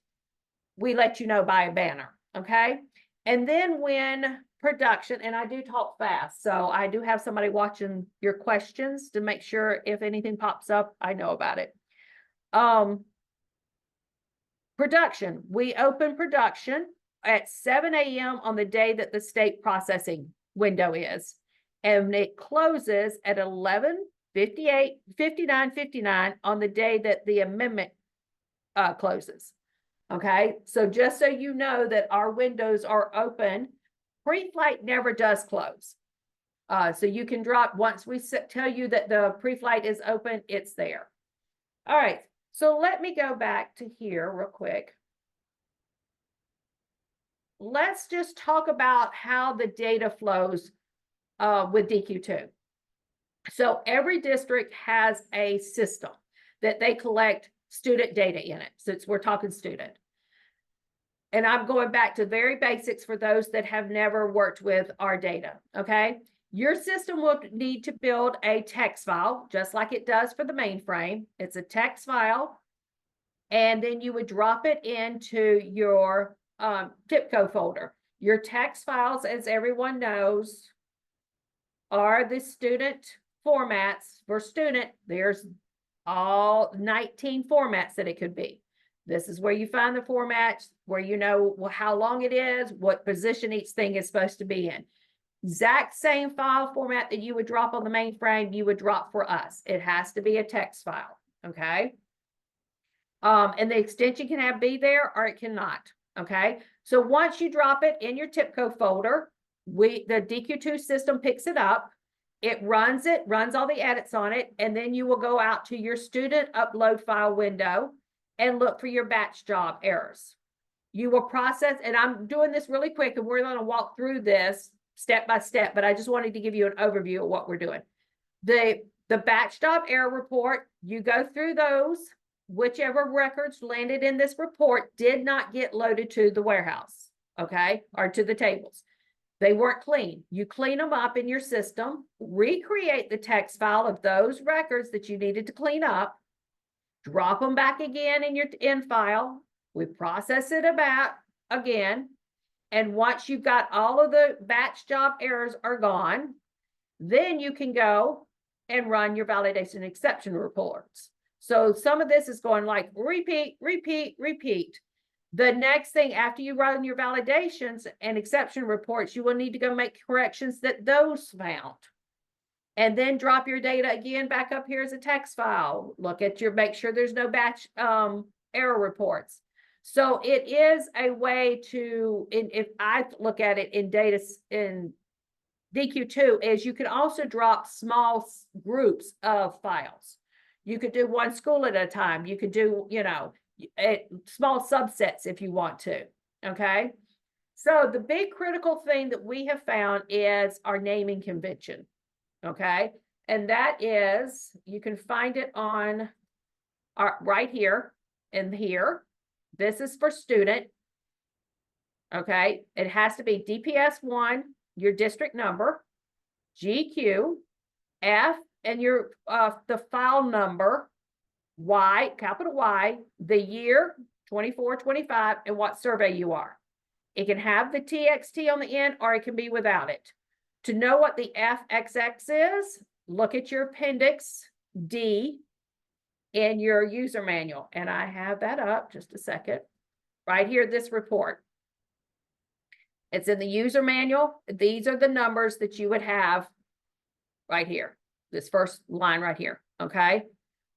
we let you know by a banner. Okay. And then when production, and I do talk fast, so I do have somebody watching your questions to make sure if anything pops up, I know about it. Production, we open production at 7 a.m. on the day that the state processing window is, and it closes at 59:59 on the day that the amendment closes. Okay, so just so you know that our windows are open. Pre-flight never does close. So you can drop, once we tell you that the pre-flight is open, it's there. All right, so let me go back to here real quick. Let's just talk about how the data flows with DQ2. So every district has a system that they collect student data in it, since we're talking student. And I'm going back to very basics for those that have never worked with our data, okay? Your system will need to build a text file, just like it does for the mainframe. It's a text file, and then you would drop it into your TIPCO folder. Your text files, as everyone knows, are the student formats. For student, there's all 19 formats that it could be. This is where you find the formats, where you know how long it is, what position each thing is supposed to be in. Exact same file format that you would drop on the mainframe, you would drop for us. It has to be a text file, okay? And the extension can be there or it cannot, okay? So once you drop it in your TIPCO folder, the DQ2 system picks it up, it runs all the edits on it, and then you will go out to your student upload file window and look for your batch job errors. You will process, and I'm doing this really quick, and we're going to walk through this step by step, but I just wanted to give you an overview of what we're doing. The batch job error report, you go through those, whichever records landed in this report did not get loaded to the warehouse, okay, or to the tables. They weren't clean. You clean them up in your system, recreate the text file of those records that you needed to clean up, drop them back again in your file. We process it about again. And once you've got all of the batch job errors are gone, then you can go and run your validation exception reports. So some of this is going like repeat, repeat, repeat. The next thing after you run your validations and exception reports, you will need to go make corrections that those found. And then drop your data again back up here as a text file. Look at make sure there's no batch error reports. So it is a way to, if I look at it in data in DQ2, is you can also drop small groups of files. You could do one school at a time. You could do, small subsets if you want to, okay? So the big critical thing that we have found is our naming convention, okay? And that is, you can find it on right here and here. This is for student, okay? It has to be DPS 1, your district number, GQ, F, and your the file number, Y, capital Y, the year, 24, 25, and what survey you are. It can have the TXT on the end, or it can be without it. To know what the FXX is, look at your appendix D in your user manual. And I have that up, just a second. Right here, this report. It's in the user manual. These are the numbers that you would have right here. This first line right here, okay?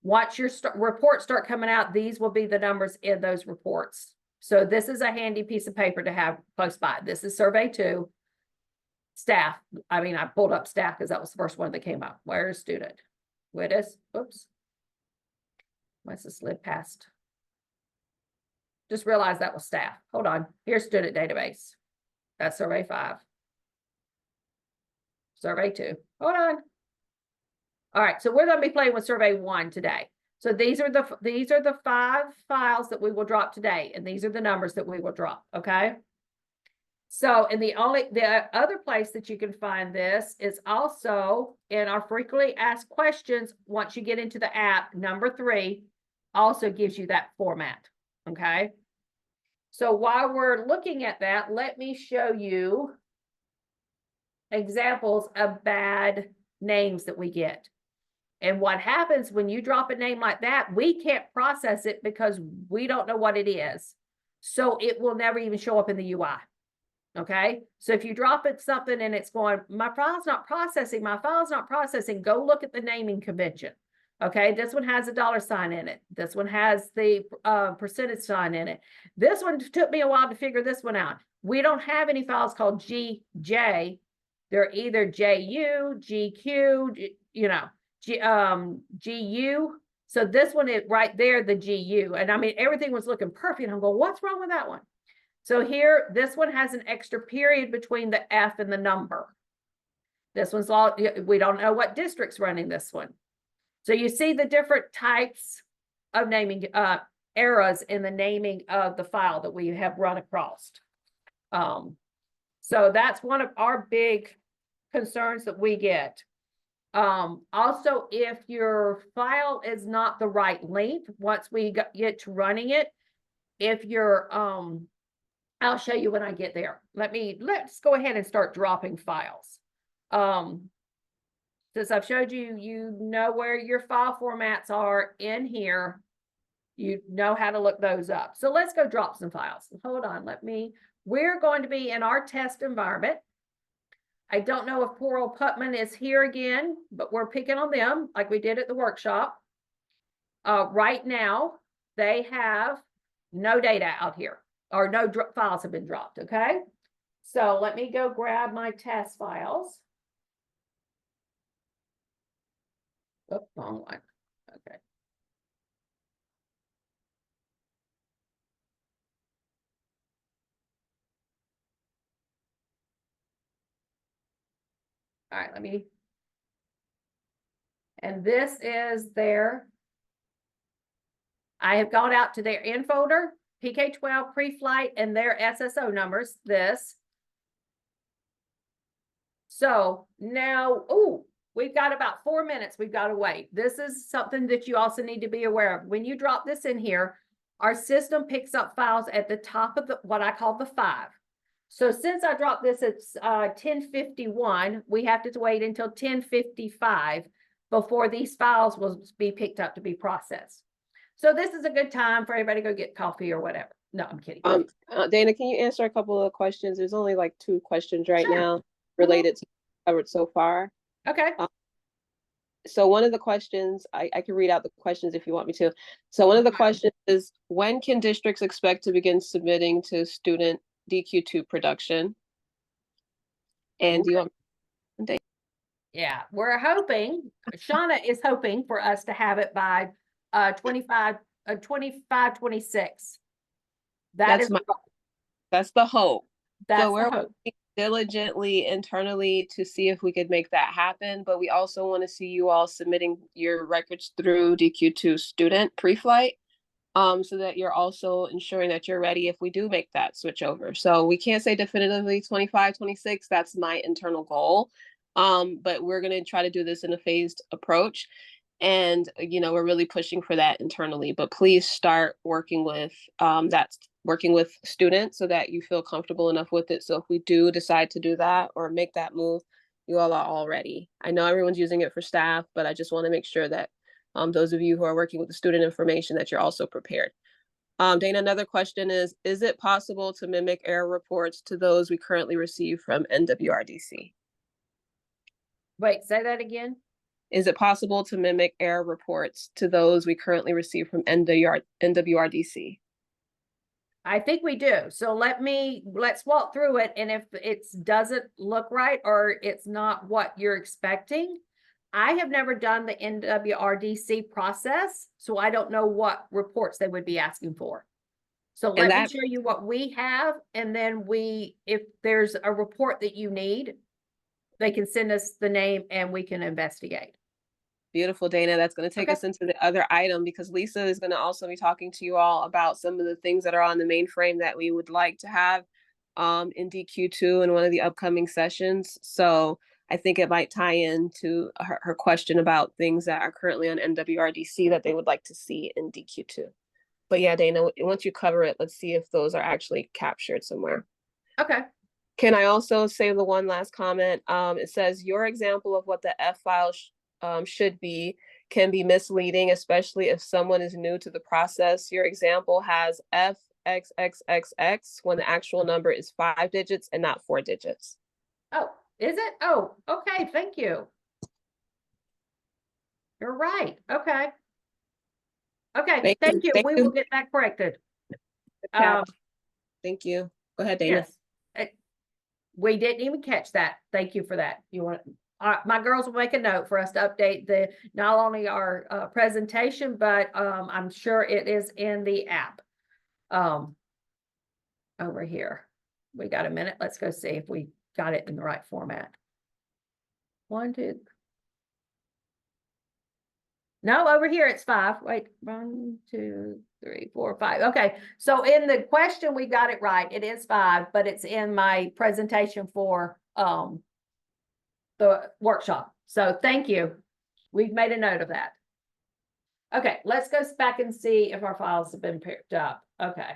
Once your reports start coming out, these will be the numbers in those reports. So this is a handy piece of paper to have close by. This is survey 2. Staff. I mean, I pulled up staff because that was the first one that came up. Where is student? Where is, oops. What's this slid past? Just realized that was staff. Hold on. Here's student database. That's survey 5. Survey 2. Hold on. All right, so we're going to be playing with survey 1 today. So these are the 5 files that we will drop today, and these are the numbers that we will drop, okay? So, and the other place that you can find this is also in our frequently asked questions. Once you get into the app, number 3 also gives you that format, okay? So while we're looking at that, let me show you examples of bad names that we get. And what happens when you drop a name like that, we can't process it because we don't know what it is. So it will never even show up in the UI. Okay. So if you drop it something and it's going, my file's not processing, go look at the naming convention. Okay. This one has a $sign in it. This one has the percentage sign in it. This one took me a while to figure this one out. We don't have any files called GJ. They're either JU, GQ, GU. So this one is right there, the GU. And I mean, everything was looking perfect. I'm going, what's wrong with that one? So here, this one has an extra period between the F and the number. This one's all, we don't know what district's running this one. So you see the different types of naming errors in the naming of the file that we have run across. So that's one of our big concerns that we get. Also, if your file is not the right length, once we get to running it, if you're, I'll show you when I get there. Let's go ahead and start dropping files. Since I've showed you, you know where your file formats are in here. You know how to look those up. So let's go drop some files. Hold on, we're going to be in our test environment. I don't know if poor old Putman is here again, but we're picking on them like we did at the workshop. Right now, they have no data out here, or no files have been dropped, okay? So let me go grab my test files. Oh, wrong one. Okay. All right, and this is I have gone out to their in folder, PK12 pre-flight, and their SSO numbers, this. So now, we've got about 4 minutes we've got to wait. This is something that you also need to be aware of. When you drop this in here, our system picks up files at the top of what I call the 5. So since I dropped this at 10:51, we have to wait until 10:55 before these files will be picked up to be processed. So this is a good time for everybody to go get coffee or whatever. No, I'm kidding. Dana, can you answer a couple of questions? There's only like 2 questions right Sure. now related to covered so far. Okay. So one of the questions, I can read out the questions if you want me to. So one of the questions is, when can districts expect to begin submitting to student DQ2 production? And do you want? Yeah, we're hoping, Shauna is hoping for us to have it by 26. That's the hope. That's we're the hope. working diligently internally to see if we could make that happen, but we also want to see you all submitting your records through DQ2 student pre-flight, so that you're also ensuring that you're ready if we do make that switch over. So we can't say definitively 25, 26. That's my internal goal. But we're going to try to do this in a phased approach. And, we're really pushing for that internally, but please start working with working with students so that you feel comfortable enough with it. So if we do decide to do that or make that move, you all are all ready. I know everyone's using it for staff, but I just want to make sure that those of you who are working with the student information, that you're also prepared. Dana, another question is it possible to mimic error reports to those we currently receive from NWRDC? Wait, say that again. Is it possible to mimic error reports to those we currently receive from NWRDC? I think we do. So let's walk through it. And if it doesn't look right or it's not what you're expecting, I have never done the NWRDC process, so I don't know what reports they would be asking for. So let me show you what we have, and then if there's a report that you need, they can send us the name and we can investigate. Beautiful, Dana. That's going to take us into the other item, because Lisa is going to also be talking to you all about some of the things that are on the mainframe that we would like to have in DQ2 in one of the upcoming sessions. So I think it might tie into her question about things that are currently on NWRDC that they would like to see in DQ2. But yeah, Dana, once you cover it, let's see if those are actually captured somewhere. Okay. Can I also say the one last comment? It says your example of what the F file should be can be misleading, especially if someone is new to the process. Your example has FXXXX when the actual number is 5 digits and not 4 digits. Oh, is it? Oh, okay. Thank you. You're right. Okay. Okay. Thank you. We will get that corrected. Thank you. Go ahead, Dana. Yes. We didn't even catch that. Thank you for that. You want my girls will make a note for us to update not only our presentation, but I'm sure it is in the app over here. We got a minute. Let's go see if we got it in the right format. 1, 2. No, over here it's 5. Wait, 1, 2, 3, 4, 5. Okay, so in the question we got it right. It is 5, but it's in my presentation for the workshop. So thank you. We've made a note of that. Okay, let's go back and see if our files have been picked up. Okay.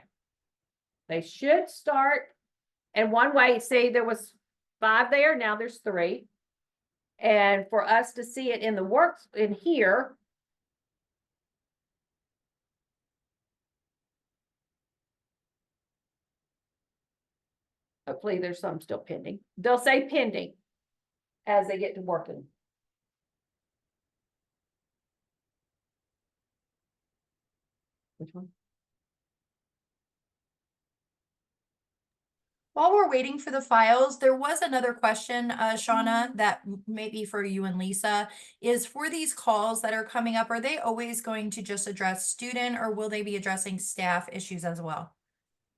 They should start. And one way, see, there was 5 there. Now there's 3. And for us to see it in the works in here, hopefully there's some still pending. They'll say pending as they get to working. Which one? While we're waiting for the files, there was another question, Shauna, that may be for you and Lisa, is for these calls that are coming up, are they always going to just address student, or will they be addressing staff issues as well?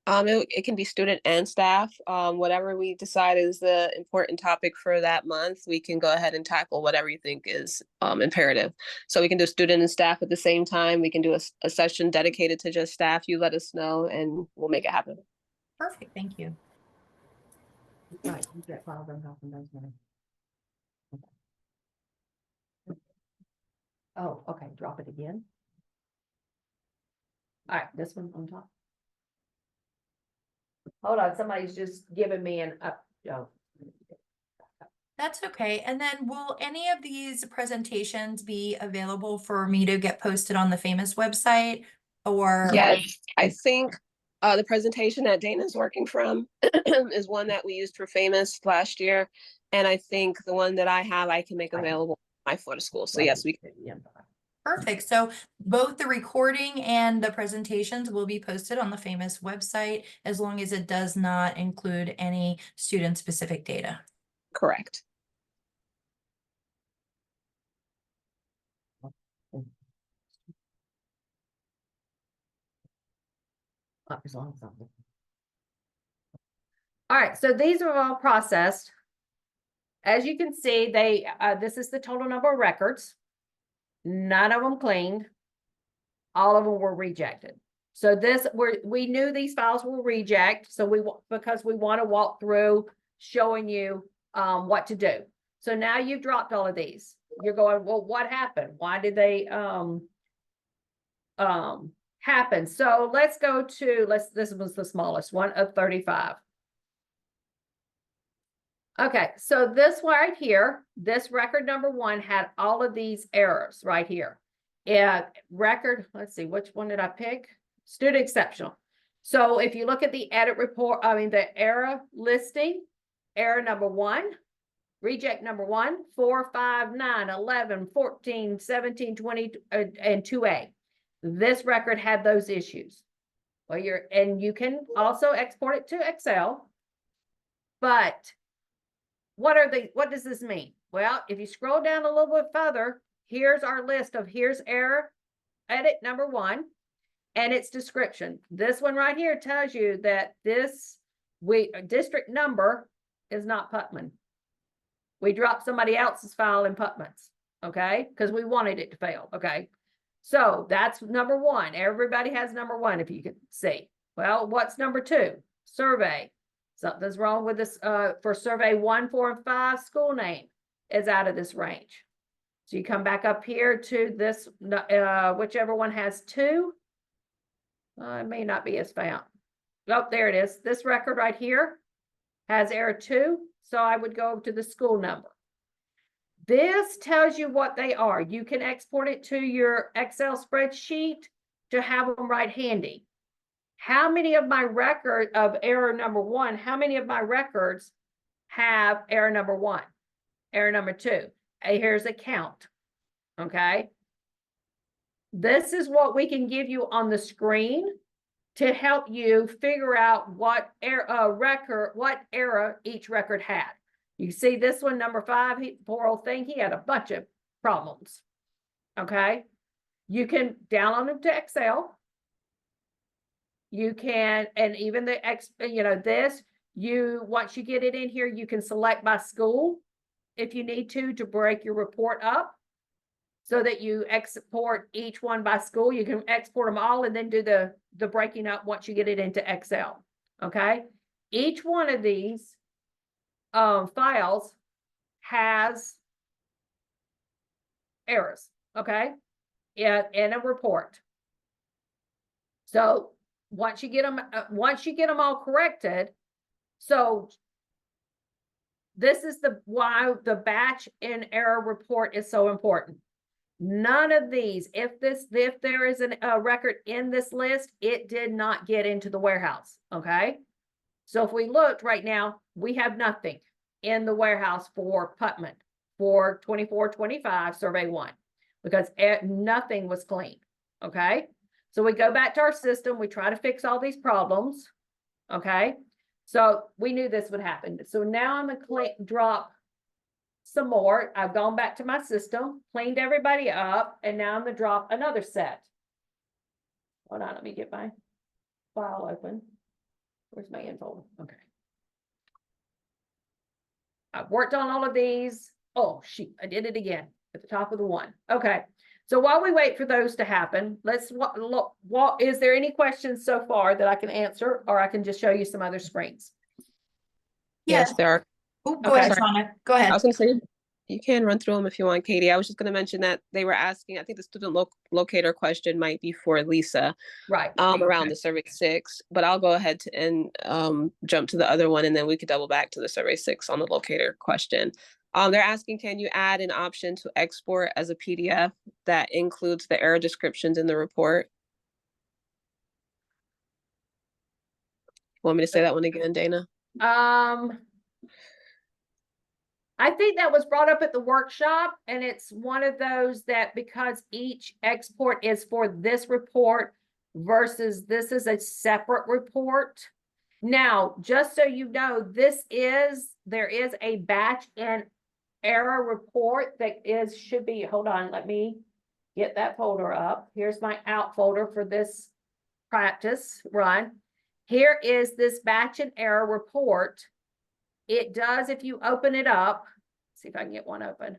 It can be student and staff. Whatever we decide is the important topic for that month, we can go ahead and tackle whatever you think is imperative. So we can do student and staff at the same time. We can do a session dedicated to just staff. You let us know and we'll make it happen. Perfect, thank you. Right, you get files on top of those now. Okay. Oh, okay, drop it again. All right, this one on top. Hold on, somebody's just giving me an up. Oh. That's okay. And then will any of these presentations be available for me to get posted on the famous website, or? Yes, I think the presentation that Dana's working from is one that we used for famous last year. And I think the one that I have, I can make available in my Florida school. So yes, we can. Perfect. So both the recording and the presentations will be posted on the famous website, as long as it does not include any student-specific data. Correct. As long as I'm All right, so these are all processed. As you can see, this is the total number of records. None of them cleaned. All of them were rejected. So we knew these files will reject. So because we want to walk through showing you what to do. So now you've dropped all of these. You're going, well, what happened? Why did they happen? So let's go to, this was the smallest one of 35. Okay, so this right here, this record number 1 had all of these errors right here. Record, let's see, which one did I pick? Student exceptional. So if you look at the edit report, the error listing, error number 1, reject number 1, 4, 5, 9, 11, 14, 17, 20, and 2A. This record had those issues. Well, and you can also export it to Excel, but what does this mean? Well, if you scroll down a little bit further, here's our list of here's error, edit number 1, and its description. This one right here tells you that this district number is not Putman. We dropped somebody else's file in Putman's, okay? Because we wanted it to fail, okay? So that's number 1. Everybody has number 1, if you can see. Well, what's number 2? Survey. Something's wrong with this for survey 1, 4, and 5. School name is out of this range. So you come back up here to this, whichever one has 2. It may not be as found. Oh, there it is. This record right here has error 2. So I would go to the school number. This tells you what they are. You can export it to your Excel spreadsheet to have them right handy. How many of my record of error number 1, how many of my records have error number 1, error number 2? Here's a count, okay? This is what we can give you on the screen to help you figure out what error each record had. You see this one, number 5, poor old thing, he had a bunch of problems, okay? You can download them to Excel. You can, and even once you get it in here, you can select by school if you need to break your report up so that you export each one by school. You can export them all and then do the breaking up once you get it into Excel, okay? Each one of these files has errors, okay, in a report. So once you get them all corrected, so this is why the batch and error report is so important. None of these, if there is a record in this list, it did not get into the warehouse, okay? So if we looked right now, we have nothing in the warehouse for Putman for 24-25 survey 1 because nothing was cleaned, okay? So we go back to our system, we try to fix all these problems, okay? So we knew this would happen. So now I'm gonna drop some more. I've gone back to my system, cleaned everybody up, and now I'm gonna drop another set. Hold on, let me get my file open. Where's my info? Okay. I've worked on all of these. Oh, shoot, I did it again at the top of the one. Okay. So while we wait for those to happen, let's look. Is there any questions so far that I can answer, or I can just show you some other screens? Yes, there are. Oh, go ahead, Shauna. Go ahead. I was going to say, you can run through them if you want, Katie. I was just going to mention that they were asking, I think the student locator question might be for Lisa. Right. Around the survey 6, but I'll go ahead and jump to the other one, and then we could double back to the survey 6 on the locator question. They're asking, can you add an option to export as a PDF that includes the error descriptions in the report? Want me to say that one again, Dana? I think that was brought up at the workshop, and it's one of those that because each export is for this report versus this is a separate report. Now, just so you know, there is a batch and error report that should be, hold on, let me get that folder up. Here's my out folder for this practice run. Here is this batch and error report. It does, if you open it up, see if I can get one open.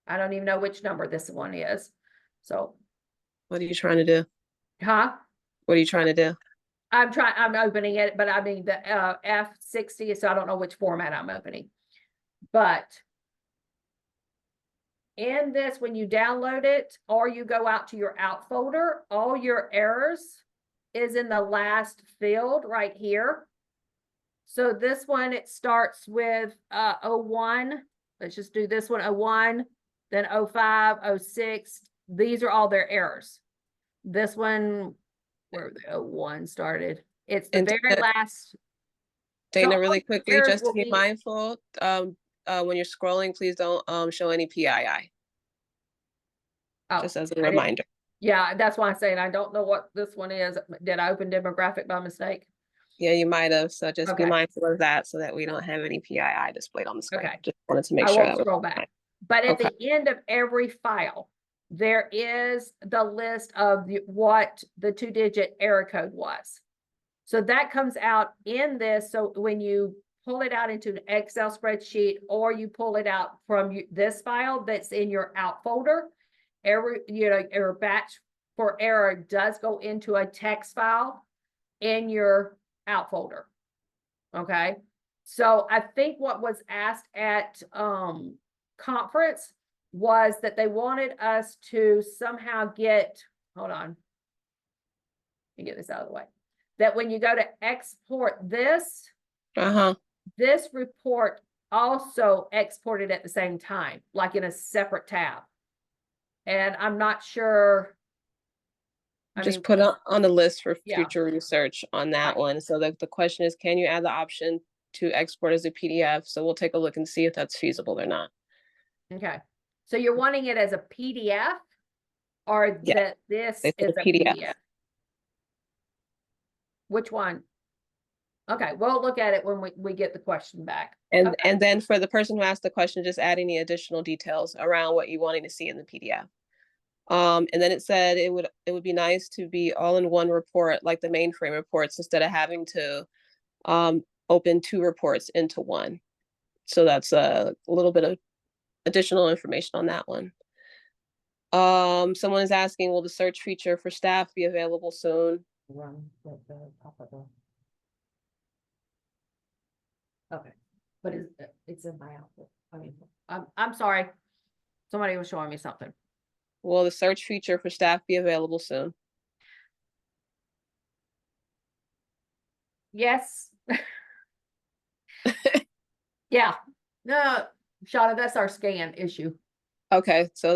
I don't even know which number this one is. So, What are you trying to do? huh? What are you trying to do? I'm opening it, but I mean the F60, so I don't know which format I'm opening. But in this, when you download it or you go out to your out folder, all your errors is in the last field right here. So this one, it starts with 01. Let's just do this one, 01, then 05, 06. These are all their errors. This one, where the 01 started. It's the And very last. Dana, So really all quickly, errors just to will be be- mindful, when you're scrolling, please don't show any PII, Oh, just as a I didn't- reminder. Yeah, that's why I'm saying I don't know what this one is. Did I open demographic by mistake? Yeah, you might have, so just be Okay. mindful of that so that we don't have any PII displayed on the screen. Okay. Just wanted to make I sure won't that was scroll back. But at Okay. the end of every file, there is the list of what the 2-digit error code was. So that comes out in this. So when you pull it out into an Excel spreadsheet or you pull it out from this file that's in your out folder, your batch for error does go into a text file in your out folder. Okay. So I think what was asked at conference was that they wanted us to somehow get, hold on, let me get this out of the way, that when you go to export this, this report also exported at the same time, like in a separate tab. And I'm not sure. Just put on the list for Yeah. future research on that Right. one. So the question is, can you add the option to export as a PDF? So we'll take a look and see if that's feasible or not. Okay. So you're wanting it as a PDF or Yeah. that this It's is a a PDF. PDF? Which one? Okay, we'll look at it when we get the question back. And Okay. and then for the person who asked the question, just add any additional details around what you wanting to see in the PDF. And then it said it would be nice to be all in one report, like the mainframe reports, instead of having to open 2 reports into one. So that's a little bit of additional information on that one. Someone is asking, will the search feature for staff be available soon? Okay, but it's in my output. I mean, I'm sorry. Somebody was showing me something. Will the search feature for staff be available soon? Yes. Yeah. No, Shauna, that's our scan issue. Okay, so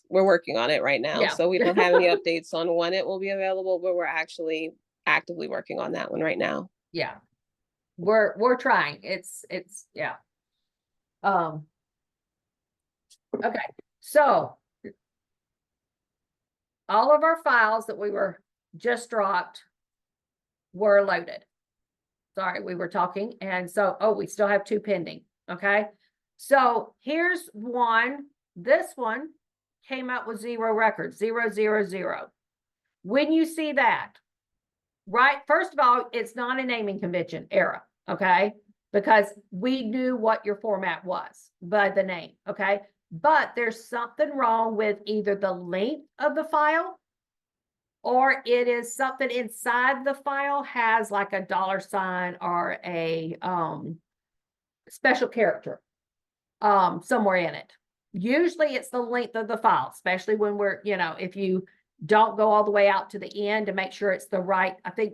we're working on it right now. Yeah. So we don't have any updates on when it will be available, but we're actually actively working on that one right now. Yeah. We're trying. It's yeah. Okay, so all of our files that we were just dropped were loaded. Sorry, we were talking. And so, oh, we still have 2 pending. Okay. So here's one. This one came out with 0 records, 0, 0, 0. When you see that, right? First of all, it's not a naming convention error. Okay. Because we knew what your format was by the name. Okay. But there's something wrong with either the length of the file or it is something inside the file has like a $sign or a special character somewhere in it. Usually it's the length of the file, especially when we're, if you don't go all the way out to the end to make sure it's the right, I think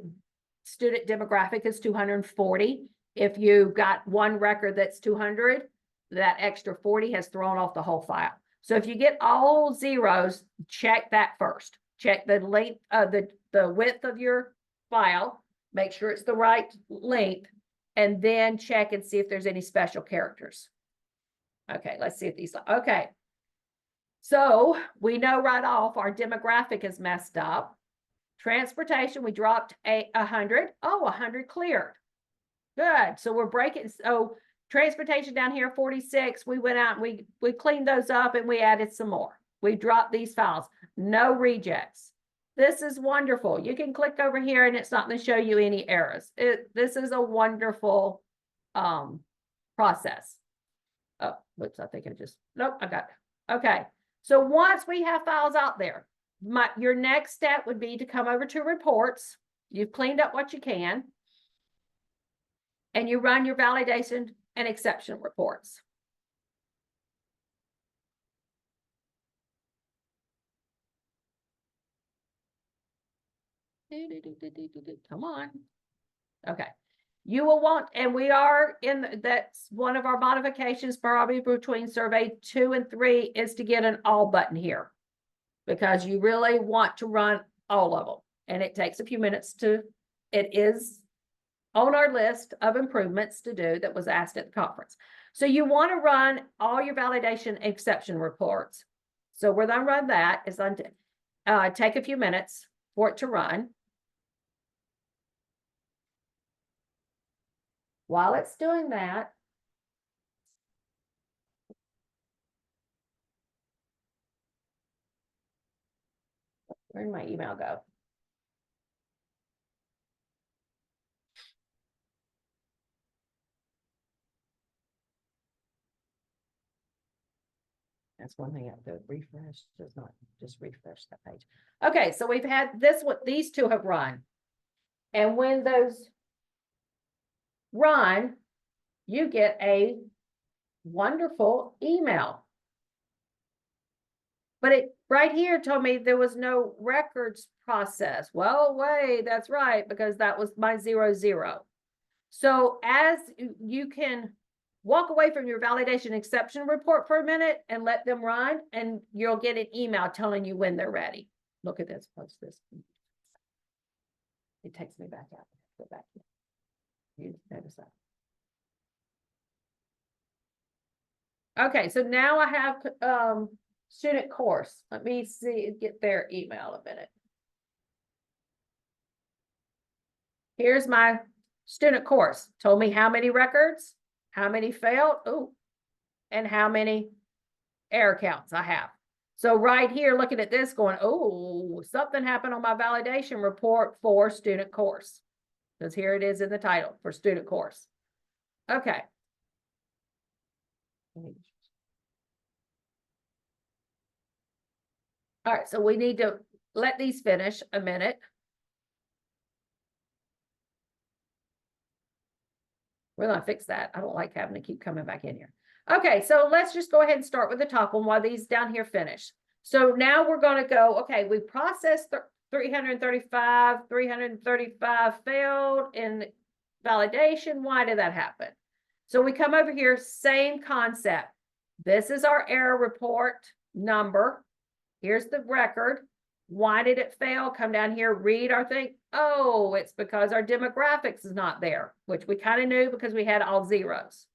student demographic is 240. If you've got one record that's 200, that extra 40 has thrown off the whole file. So if you get all zeros, check that first. Check the length of the width of your file, make sure it's the right length, and then check and see if there's any special characters. Okay, let's see if these, okay. So we know right off our demographic is messed up. Transportation, we dropped 100. Oh, 100 cleared. Good. So we're breaking. So transportation down here, 46. We went out and we cleaned those up and we added some more. We dropped these files. No rejects. This is wonderful. You can click over here and it's not going to show you any errors. This is a wonderful process. Oh, whoops, I think nope, I got it. Okay. So once we have files out there, your next step would be to come over to reports. You've cleaned up what you can. And you run your validation and exception reports. Come on. Okay. You will want, and we are that's one of our modifications probably between survey 2 and 3 is to get an all button here because you really want to run all of them. And it takes a few minutes it is on our list of improvements to do that was asked at the conference. So you want to run all your validation exception reports. So we're going to run that. It's going to take a few minutes for it to run. While it's doing that, where did my email go? That's one thing I have to refresh, does not just refresh that page. Okay, so we've had these two have run. And when those run, you get a wonderful email. But it right here told me there was no records process. Well, wait, that's right, because that was my 00. So as you can walk away from your validation exception report for a minute and let them run, and you'll get an email telling you when they're ready. Look at this, post this. It takes me back out. Go back here. You notice that. Okay, so now I have student course. Let me get their email a minute. Here's my student course. Told me how many records, how many failed, and how many error counts I have. So right here, looking at this going, something happened on my validation report for student course. Because here it is in the title for student course. Okay. All right, so we need to let these finish a minute. We're gonna fix that. I don't like having to keep coming back in here. Okay, so let's just go ahead and start with the top one while these down here finish. So now we're gonna go, okay, we processed 335 failed in validation. Why did that happen? So we come over here, same concept. This is our error report number. Here's the record. Why did it fail? Come down here, read our thing. Oh, it's because our demographics is not there, which we kind of knew because we had all zeros.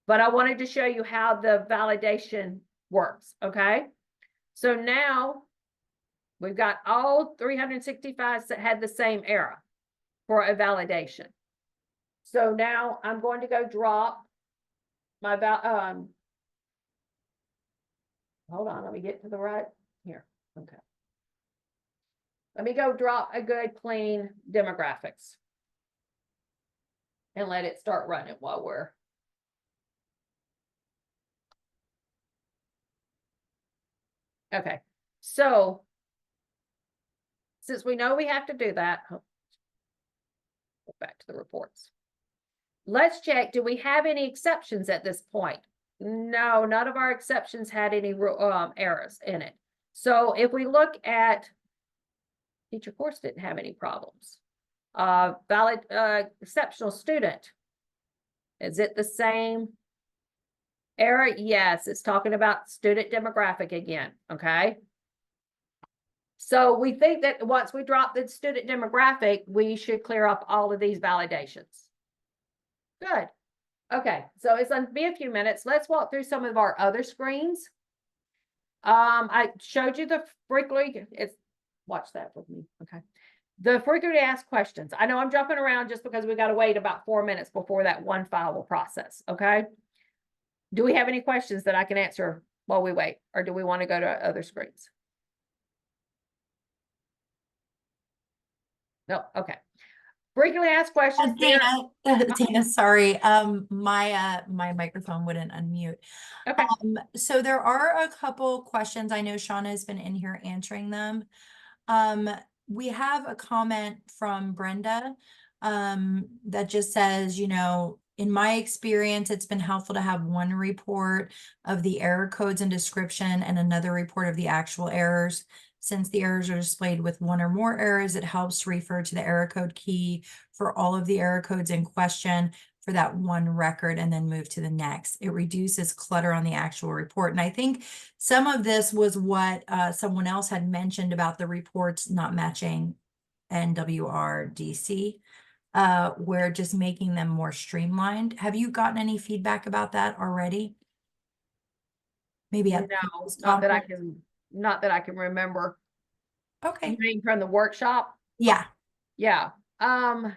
But I wanted to show you how the validation works, okay? So now we've got all 365 that had the same error for a validation. So now I'm going to go drop my, hold on, let me get to the right here. Okay. Let me go drop a good clean demographics and let it start running while we're. Okay, so since we know we have to do that, go back to the reports. Let's check, do we have any exceptions at this point? No, none of our exceptions had any errors in it. So if we look at teacher course didn't have any problems. Valid exceptional student. Is it the same error? Yes, it's talking about student demographic again, okay? So we think that once we drop the student demographic, we should clear up all of these validations. Good. Okay, so it's going to be a few minutes. Let's walk through some of our other screens. I showed you the frequently, watch that with me, okay? The frequently asked questions. I know I'm jumping around just because we got to wait about 4 minutes before that one file will process, okay? Do we have any questions that I can answer while we wait, or do we want to go to other screens? No, okay. Frequently asked questions. Dana, Dana, sorry. My microphone wouldn't unmute. Okay. So there are a couple questions. I know Shauna has been in here answering them. We have a comment from Brenda, that just says, in my experience, it's been helpful to have one report of the error codes and description and another report of the actual errors. Since the errors are displayed with one or more errors, it helps refer to the error code key for all of the error codes in question for that one record and then move to the next. It reduces clutter on the actual report. And I think some of this was what someone else had mentioned about the reports not matching NWRDC, where just making them more streamlined. Have you gotten any feedback about that already? Maybe at No, this not that I conference? can, not that I can remember. Okay. You mean from the workshop? Yeah. Yeah. I'd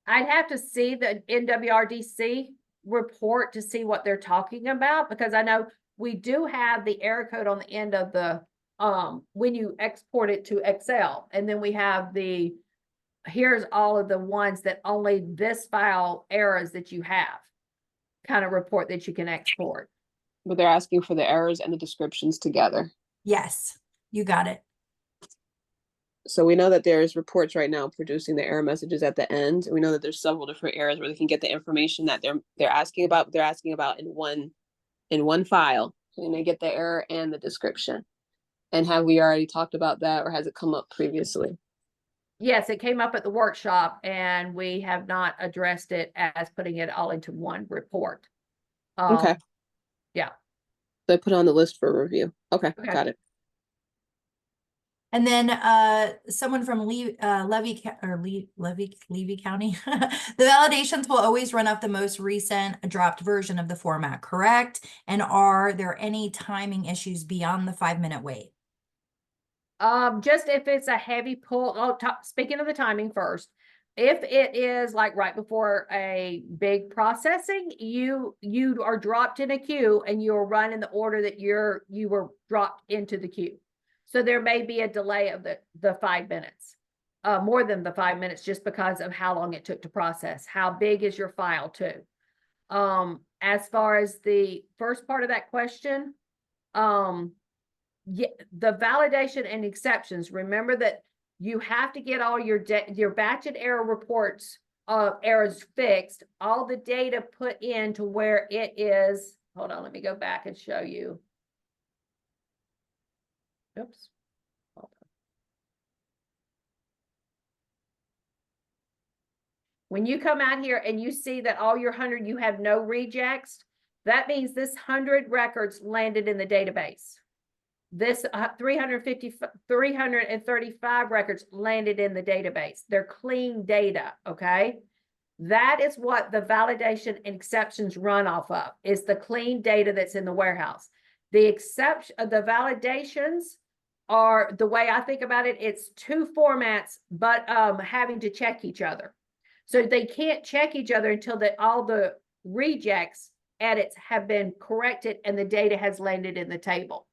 have to see the NWRDC report to see what they're talking about, because I know we do have the error code on the end of the, when you export it to Excel, and then we have the, here's all of the ones that only this file errors that you have kind of report that you can export. But they're asking for the errors and the descriptions together. Yes, you got it. So we know that there's reports right now producing the error messages at the end. We know that there's several different areas where they can get the information that they're asking about. They're asking about in one file, and they get the error and the description. And have we already talked about that, or has it come up previously? Yes, it came up at the workshop, and we have not addressed it as putting it all into one report. Okay. Yeah. So I put it on the list for review. Okay. Got it. And then someone from Levy County, the validations will always run off the most recent dropped version of the format, correct? And are there any timing issues beyond the 5-minute wait? Just if it's a heavy pull, speaking of the timing first, if it is like right before a big processing, you are dropped in a queue and you'll run in the order that you were dropped into the queue. So there may be a delay of the 5 minutes, more than the 5 minutes, just because of how long it took to process. How big is your file too? As far as the first part of that question, yeah, the validation and exceptions, remember that you have to get all your batch and error reports of errors fixed, all the data put in to where it is. Hold on, let me go back and show you. Oops. When you come out here and you see that all your 100, you have no rejects, that means this 100 records landed in the database. This 335 records landed in the database. They're clean data, okay? That is what the validation and exceptions run off of, is the clean data that's in the warehouse. The validations are, the way I think about it, it's two formats, but having to check each other. So they can't check each other until all the rejects edits have been corrected and the data has landed in the table,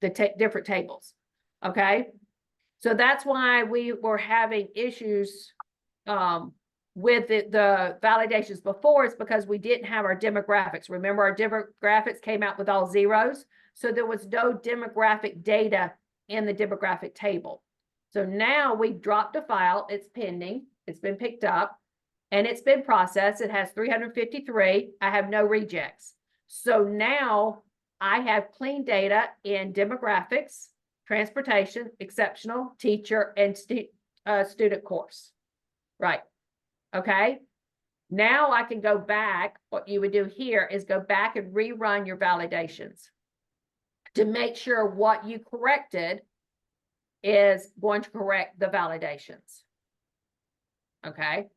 the different tables. Okay. So that's why we were having issues with the validations before. It's because we didn't have our demographics. Remember, our demographics came out with all zeros. So there was no demographic data in the demographic table. So now we've dropped a file. It's pending. It's been picked up and it's been processed. It has 353. I have no rejects. So now I have clean data in demographics, transportation, exceptional, teacher, and student course. Right. Okay. Now I can go back. What you would do here is go back and rerun your validations to make sure what you corrected is going to correct the validations. Okay.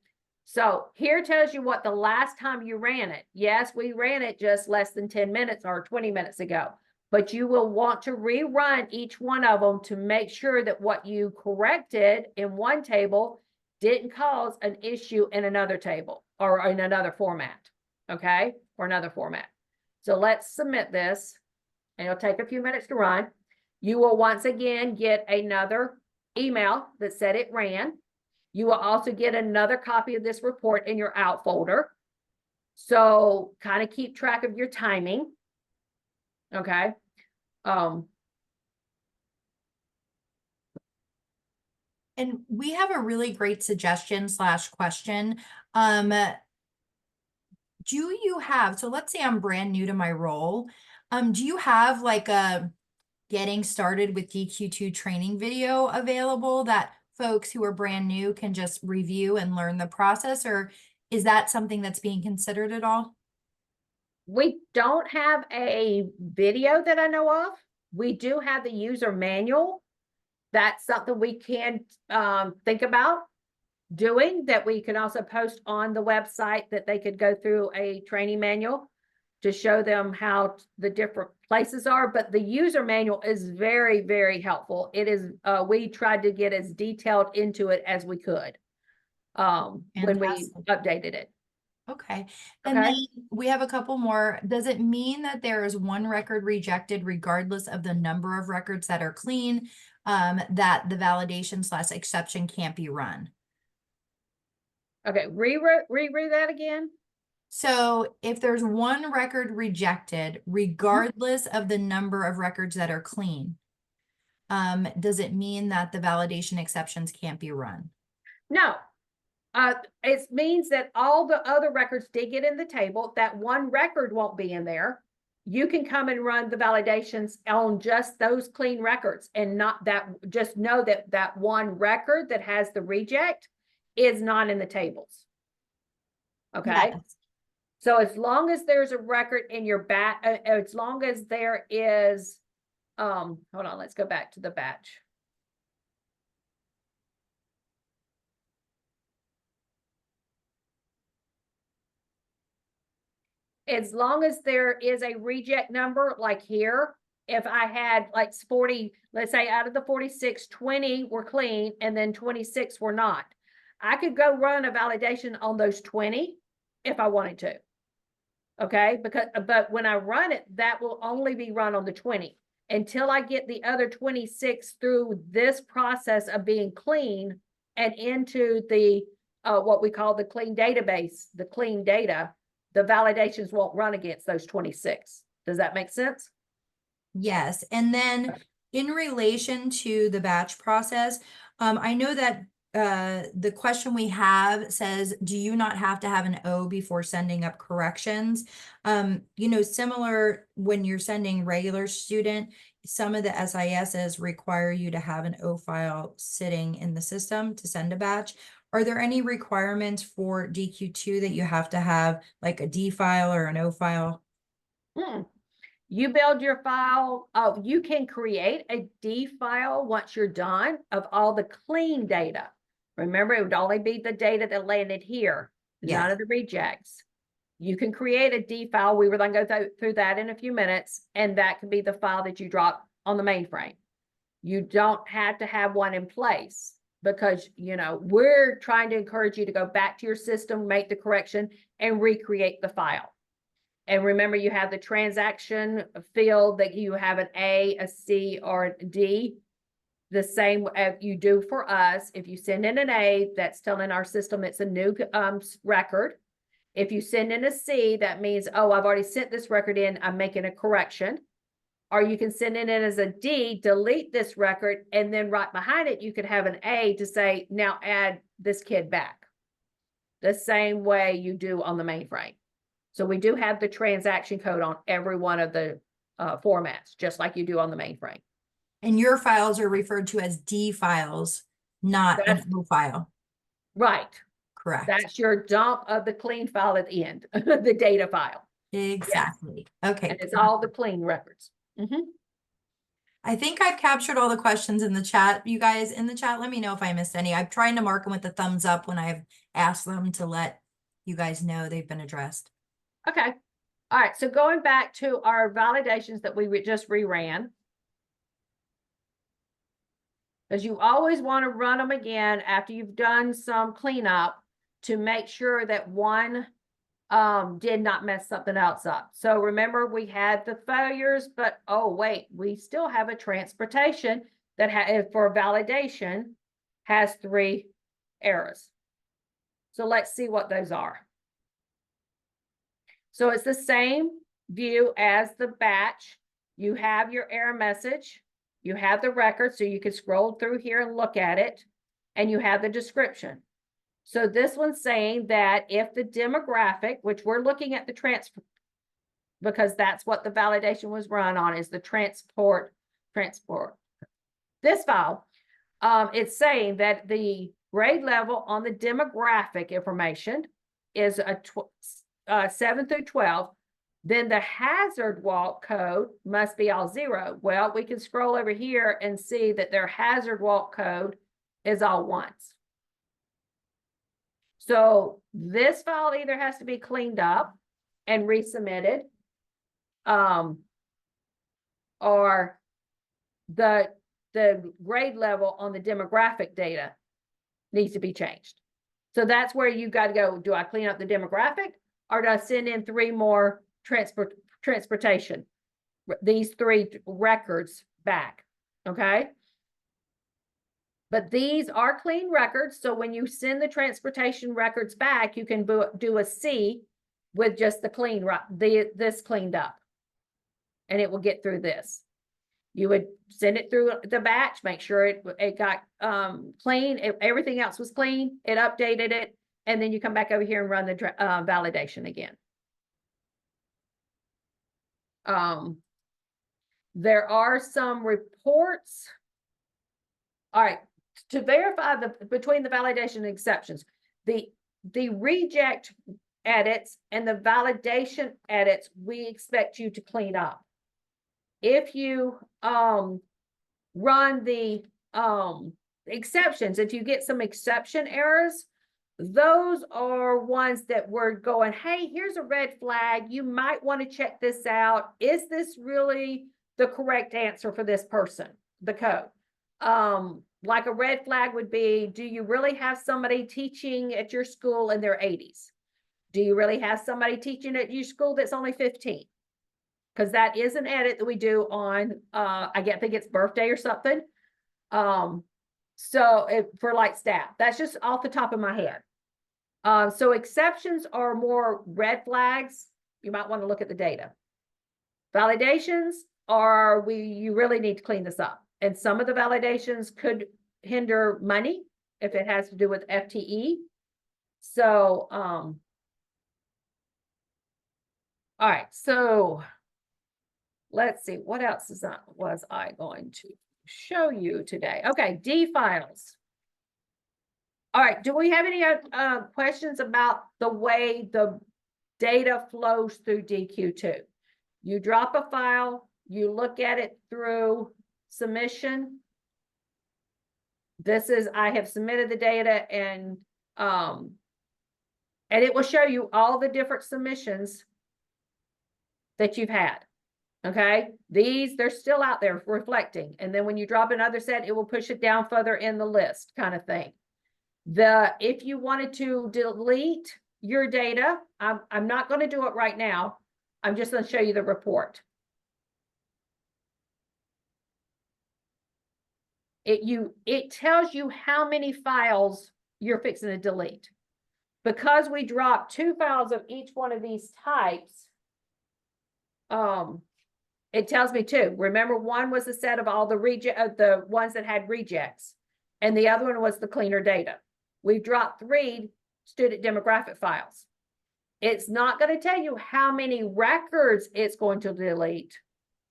So here tells you what the last time you ran it. Yes, we ran it just less than 10 minutes or 20 minutes ago, but you will want to rerun each one of them to make sure that what you corrected in one table didn't cause an issue in another table or in another format. Okay. Or another format. So let's submit this and it'll take a few minutes to run. You will once again get another email that said it ran. You will also get another copy of this report in your out folder. So kind of keep track of your timing. Okay. And we have a really great suggestion / question. Do you have, so let's say I'm brand new to my role. Do you have like a getting started with DQ2 training video available that folks who are brand new can just review and learn the process? Or is that something that's being considered at all? We don't have a video that I know of. We do have the user manual. That's something we can think about doing, that we can also post on the website, that they could go through a training manual to show them how the different places are. But the user manual is very, very helpful. It is, we tried to get as detailed into it as we could when we Fantastic. updated it. Okay. And Okay. then we have a couple more. Does it mean that there is one record rejected regardless of the number of records that are clean, that the validation / exception can't be run? Okay, reread that again. So if there's one record rejected, regardless of the number of records that are clean, does it mean that the validation exceptions can't be run? No. It means that all the other records did get in the table. That one record won't be in there. You can come and run the validations on just those clean records, and not that, just know that that one record that has the reject is not in the tables. Okay. Yes. So as long as there's a record in your batch, as long as there is, hold on, let's go back to the batch. As long as there is a reject number, like here, if I had like 40, let's say out of the 46, 20 were clean and then 26 were not, I could go run a validation on those 20 if I wanted to. Okay, but when I run it, that will only be run on the 20 until I get the other 26 through this process of being clean and into the what we call the clean database, the clean data. The validations won't run against those 26. Does that make sense? Yes. And then in relation to the batch process, I know that the question we have says, do you not have to have an O before sending up corrections? You know, similar when you're sending regular student, some of the SISs require you to have an O file sitting in the system to send a batch. Are there any requirements for DQ2 that you have to have like a D file or an O file? You build your file. Oh, you can create a D file once you're done of all the clean data. Remember, it would only be the data that landed here, none of the rejects. You can create a D file. We were going to go through that in a few minutes, and that can be the file that you drop on the mainframe. You don't have to have one in place, because, you know, we're trying to encourage you to go back to your system, make the correction, and recreate the file. And remember, you have the transaction field that you have an A, a C, or a D. The same as you do for us. If you send in an A, that's telling our system it's a new record. If you send in a C, that means, oh, I've already sent this record in, I'm making a correction. Or you can send it in as a D, delete this record, and then right behind it, you could have an A to say, now add this kid back. The same way you do on the mainframe. So we do have the transaction code on every one of the formats, just like you do on the mainframe. And your files are referred to as D files, not an O file. Right. Correct. That's your dump of the clean file at the end, the data file. Exactly. Yes. Okay. And it's all the clean records. I think I've captured all the questions in the chat. You guys in the chat, let me know if I missed any. I'm trying to mark them with the thumbs up when I've asked them to let you guys know they've been addressed. Okay. All right. So going back to our validations that we just reran, because you always want to run them again after you've done some cleanup to make sure that one did not mess something else up. So remember, we had the failures, but oh wait, we still have a transportation that for validation has 3 errors. So let's see what those are. So it's the same view as the batch. You have your error message, you have the record, so you can scroll through here and look at it, and you have the description. So this one's saying that if the demographic, which we're looking at the transfer, because that's what the validation was run on, is the transport. This file, it's saying that the grade level on the demographic information is a 7 through 12. Then the hazard walk code must be all 0. Well, we can scroll over here and see that their hazard walk code is all 1s. So this file either has to be cleaned up and resubmitted, or the grade level on the demographic data needs to be changed. So that's where you got to go. Do I clean up the demographic, or do I send in 3 more transportation, these 3 records back? Okay. But these are clean records. So when you send the transportation records back, you can do a C with just the clean, this cleaned up, and it will get through this. You would send it through the batch, make sure it got clean. Everything else was clean. It updated it. And then you come back over here and run the validation again. There are some reports. All right, to verify between the validation and exceptions, the reject edits and the validation edits, we expect you to clean up. If you run the exceptions, if you get some exception errors, those are ones that we're going, hey, here's a red flag. You might want to check this out. Is this really the correct answer for this person, the code? Like a red flag would be, do you really have somebody teaching at your school in their 80s? Do you really have somebody teaching at your school that's only 15? Because that is an edit that we do on, I think it's birthday or something. So for like staff, that's just off the top of my head. So exceptions are more red flags. You might want to look at the data. Validations are you really need to clean this up. And some of the validations could hinder money if it has to do with FTE. So, all right, so let's see, what else was I going to show you today? Okay, D files. All right, do we have any questions about the way the data flows through DQ2? You drop a file, you look at it through submission. This is, I have submitted the data, and it will show you all the different submissions that you've had. Okay, they're still out there reflecting. And then when you drop another set, it will push it down further in the list, kind of thing. If you wanted to delete your data, I'm not going to do it right now. I'm just going to show you the report. It tells you how many files you're fixing to delete. Because we dropped 2 files of each one of these types, it tells me 2. Remember, one was a set of all the ones that had rejects, and the other one was the cleaner data. We've dropped 3 student demographic files. It's not going to tell you how many records it's going to delete.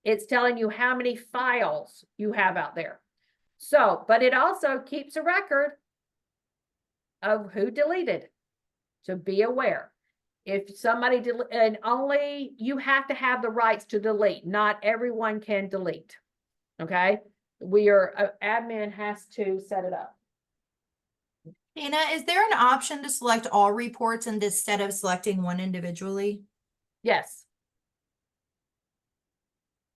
It's telling you how many files you have out there. So, but it also keeps a record of who deleted. So be aware. If somebody and only you have to have the rights to delete. Not everyone can delete. Okay, admin has to set it up. Dana, is there an option to select all reports instead of selecting one individually? Yes.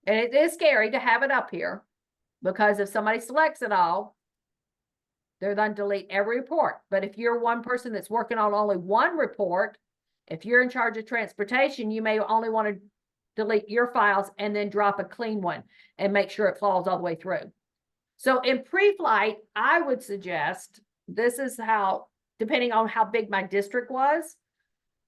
And it is scary to have it up here, because if somebody selects it all, they're going to delete every report. But if you're one person that's working on only one report, if you're in charge of transportation, you may only want to delete your files and then drop a clean one and make sure it falls all the way through. So in pre-flight, I would suggest this is how, depending on how big my district was,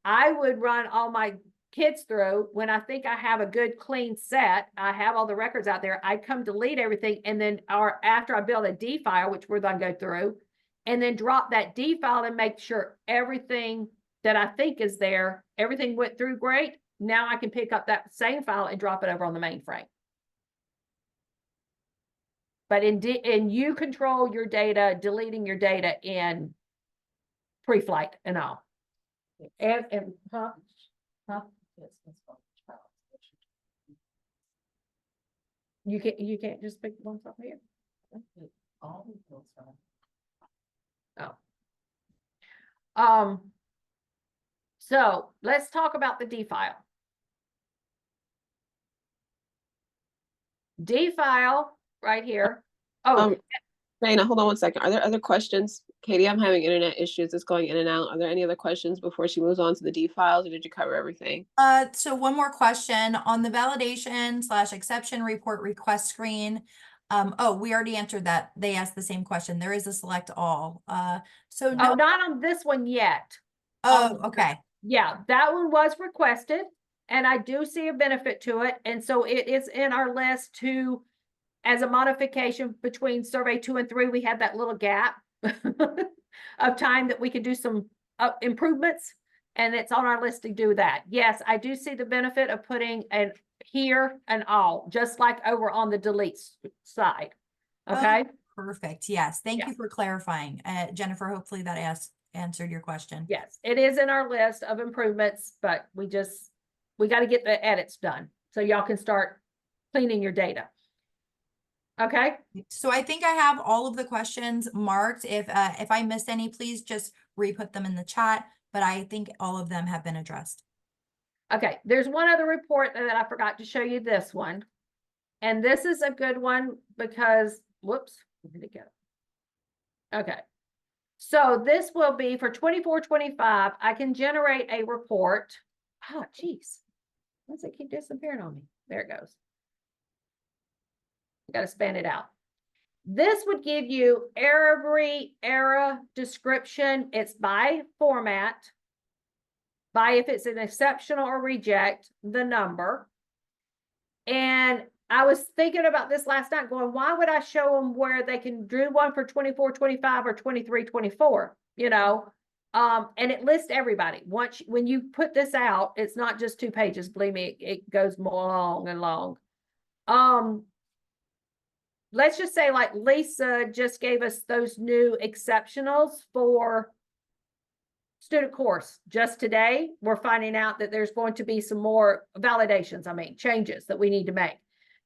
I would run all my kids through. When I think I have a good clean set, I have all the records out there, I come delete everything, and then after I build a D file, which we're gonna go through, and then drop that D file and make sure everything that I think is there, everything went through great. Now I can pick up that same file and drop it over on the mainframe. But in you control your data, deleting your data in pre-flight and all. And huh? You can't just pick one from here. Oh. So let's talk about the D file. D file right here. Oh, Dana, hold on one second. Are there other questions? Katie, I'm having internet issues. It's going in and out. Are there any other questions before she moves on to the D files, or did you cover everything? So one more question on the validation / exception report request screen. Oh, we already answered that. They asked the same question. There is a select all. So no. oh, not on this one yet. Oh, okay. Yeah, that one was requested, and I do see a benefit to it. And so it is in our list to, as a modification between survey 2 and 3, we had that little gap of time that we could do some improvements, and it's on our list to do that. Yes, I do see the benefit of putting an here and all, just like over on the delete side. Okay. Oh, perfect. Yes. Thank Yeah. you for clarifying. Jennifer, hopefully that answered your question. Yes, it is in our list of improvements, but we got to get the edits done so y'all can start cleaning your data. Okay. So I think I have all of the questions marked. If I missed any, please just re-put them in the chat, but I think all of them have been addressed. Okay, there's one other report that I forgot to show you, this one. And this is a good one because, whoops, where did it go? Okay. So this will be for 24-25. I can generate a report. Oh, geez. Why does it keep disappearing on me? There it goes. Got to span it out. This would give you every era description. It's by format, by if it's an exceptional or reject, the number. And I was thinking about this last night going, why would I show them where they can do one for 24-25 or 23-24, you know? And it lists everybody. When you put this out, it's not just 2 pages. Believe me, it goes more long and long. Let's just say like Lisa just gave us those new exceptionals for student course. Just today, we're finding out that there's going to be some more validations, changes that we need to make.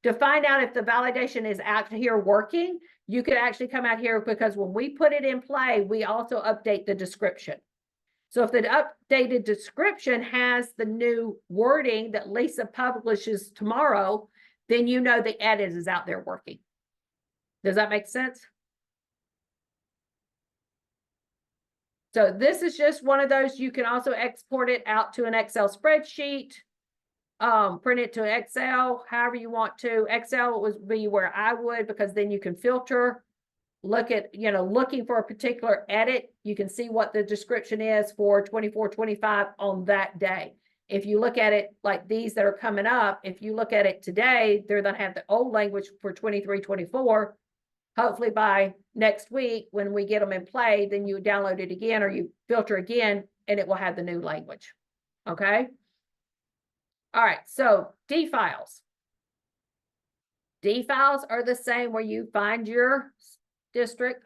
To find out if the validation is out here working, you could actually come out here, because when we put it in play, we also update the description. So if the updated description has the new wording that Lisa publishes tomorrow, then you know the edit is out there working. Does that make sense? So this is just one of those. You can also export it out to an Excel spreadsheet, print it to Excel, however you want to. Excel would be where I would, because then you can filter, look at, looking for a particular edit. You can see what the description is for 24-25 on that day. If you look at it like these that are coming up, if you look at it today, they're going to have the old language for 23-24. Hopefully by next week, when we get them in play, then you download it again or you filter again, and it will have the new language. Okay. All right. So D files. D files are the same where you find your district.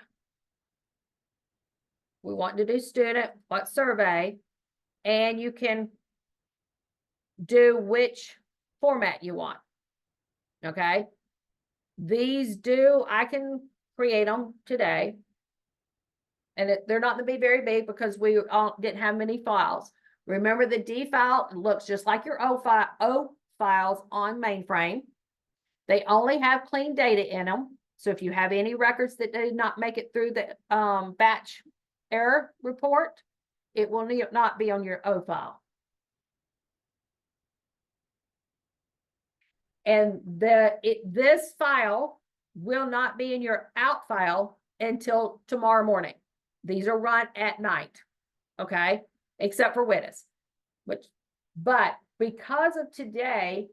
We want to do student, what survey, and you can do which format you want. Okay. I can create them today. And they're not going to be very big because we didn't have many files. Remember, the D file looks just like your O files on mainframe. They only have clean data in them. So if you have any records that did not make it through the batch error report, it will not be on your O file. And this file will not be in your out file until tomorrow morning. These are run at night, okay? Except for WITAS, but because of today,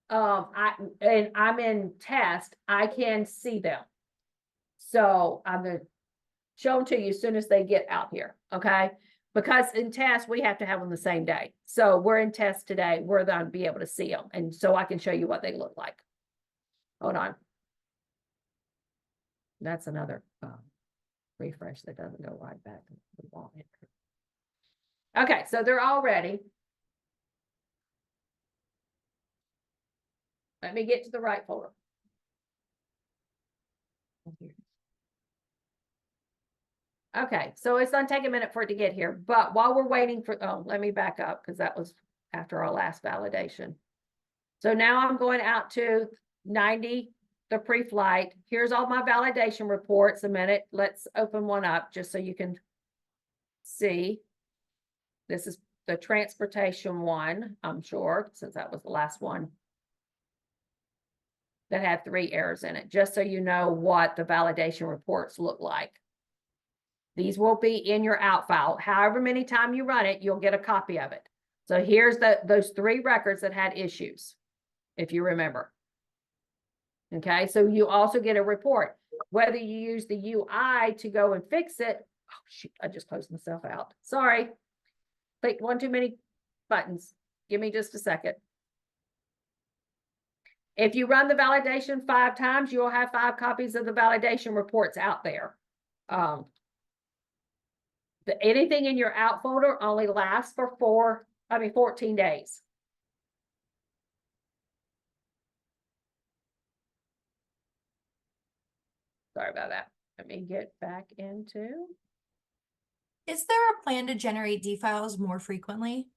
I'm in test, I can see them. So I'm gonna show them to you as soon as they get out here, okay? Because in test, we have to have them the same day. So we're in test today, we're gonna be able to see them. And so I can show you what they look like. Hold on. That's another refresh that doesn't go right back. Okay, so they're all ready. Let me get to the right folder. Okay, so it's gonna take a minute for it to get here, but while we're waiting for, oh, let me back up because that was after our last validation. So now I'm going out to 90, the pre-flight. Here's all my validation reports. A minute, let's open one up just so you can see. This is the transportation one, I'm sure, since that was the last one that had 3 errors in it, just so you know what the validation reports look like. These will be in your out file. However many times you run it, you'll get a copy of it. So here's those 3 records that had issues, if you remember. Okay, so you also get a report. Whether you use the UI to go and fix it. Oh, shoot, I just closed myself out. Sorry. Clicked one too many buttons. Give me just a second. If you run the validation 5 times, you'll have 5 copies of the validation reports out there. Anything in your out folder only lasts for 14 days. Sorry about that. Let me get back into. Is there a plan to generate D files more frequently?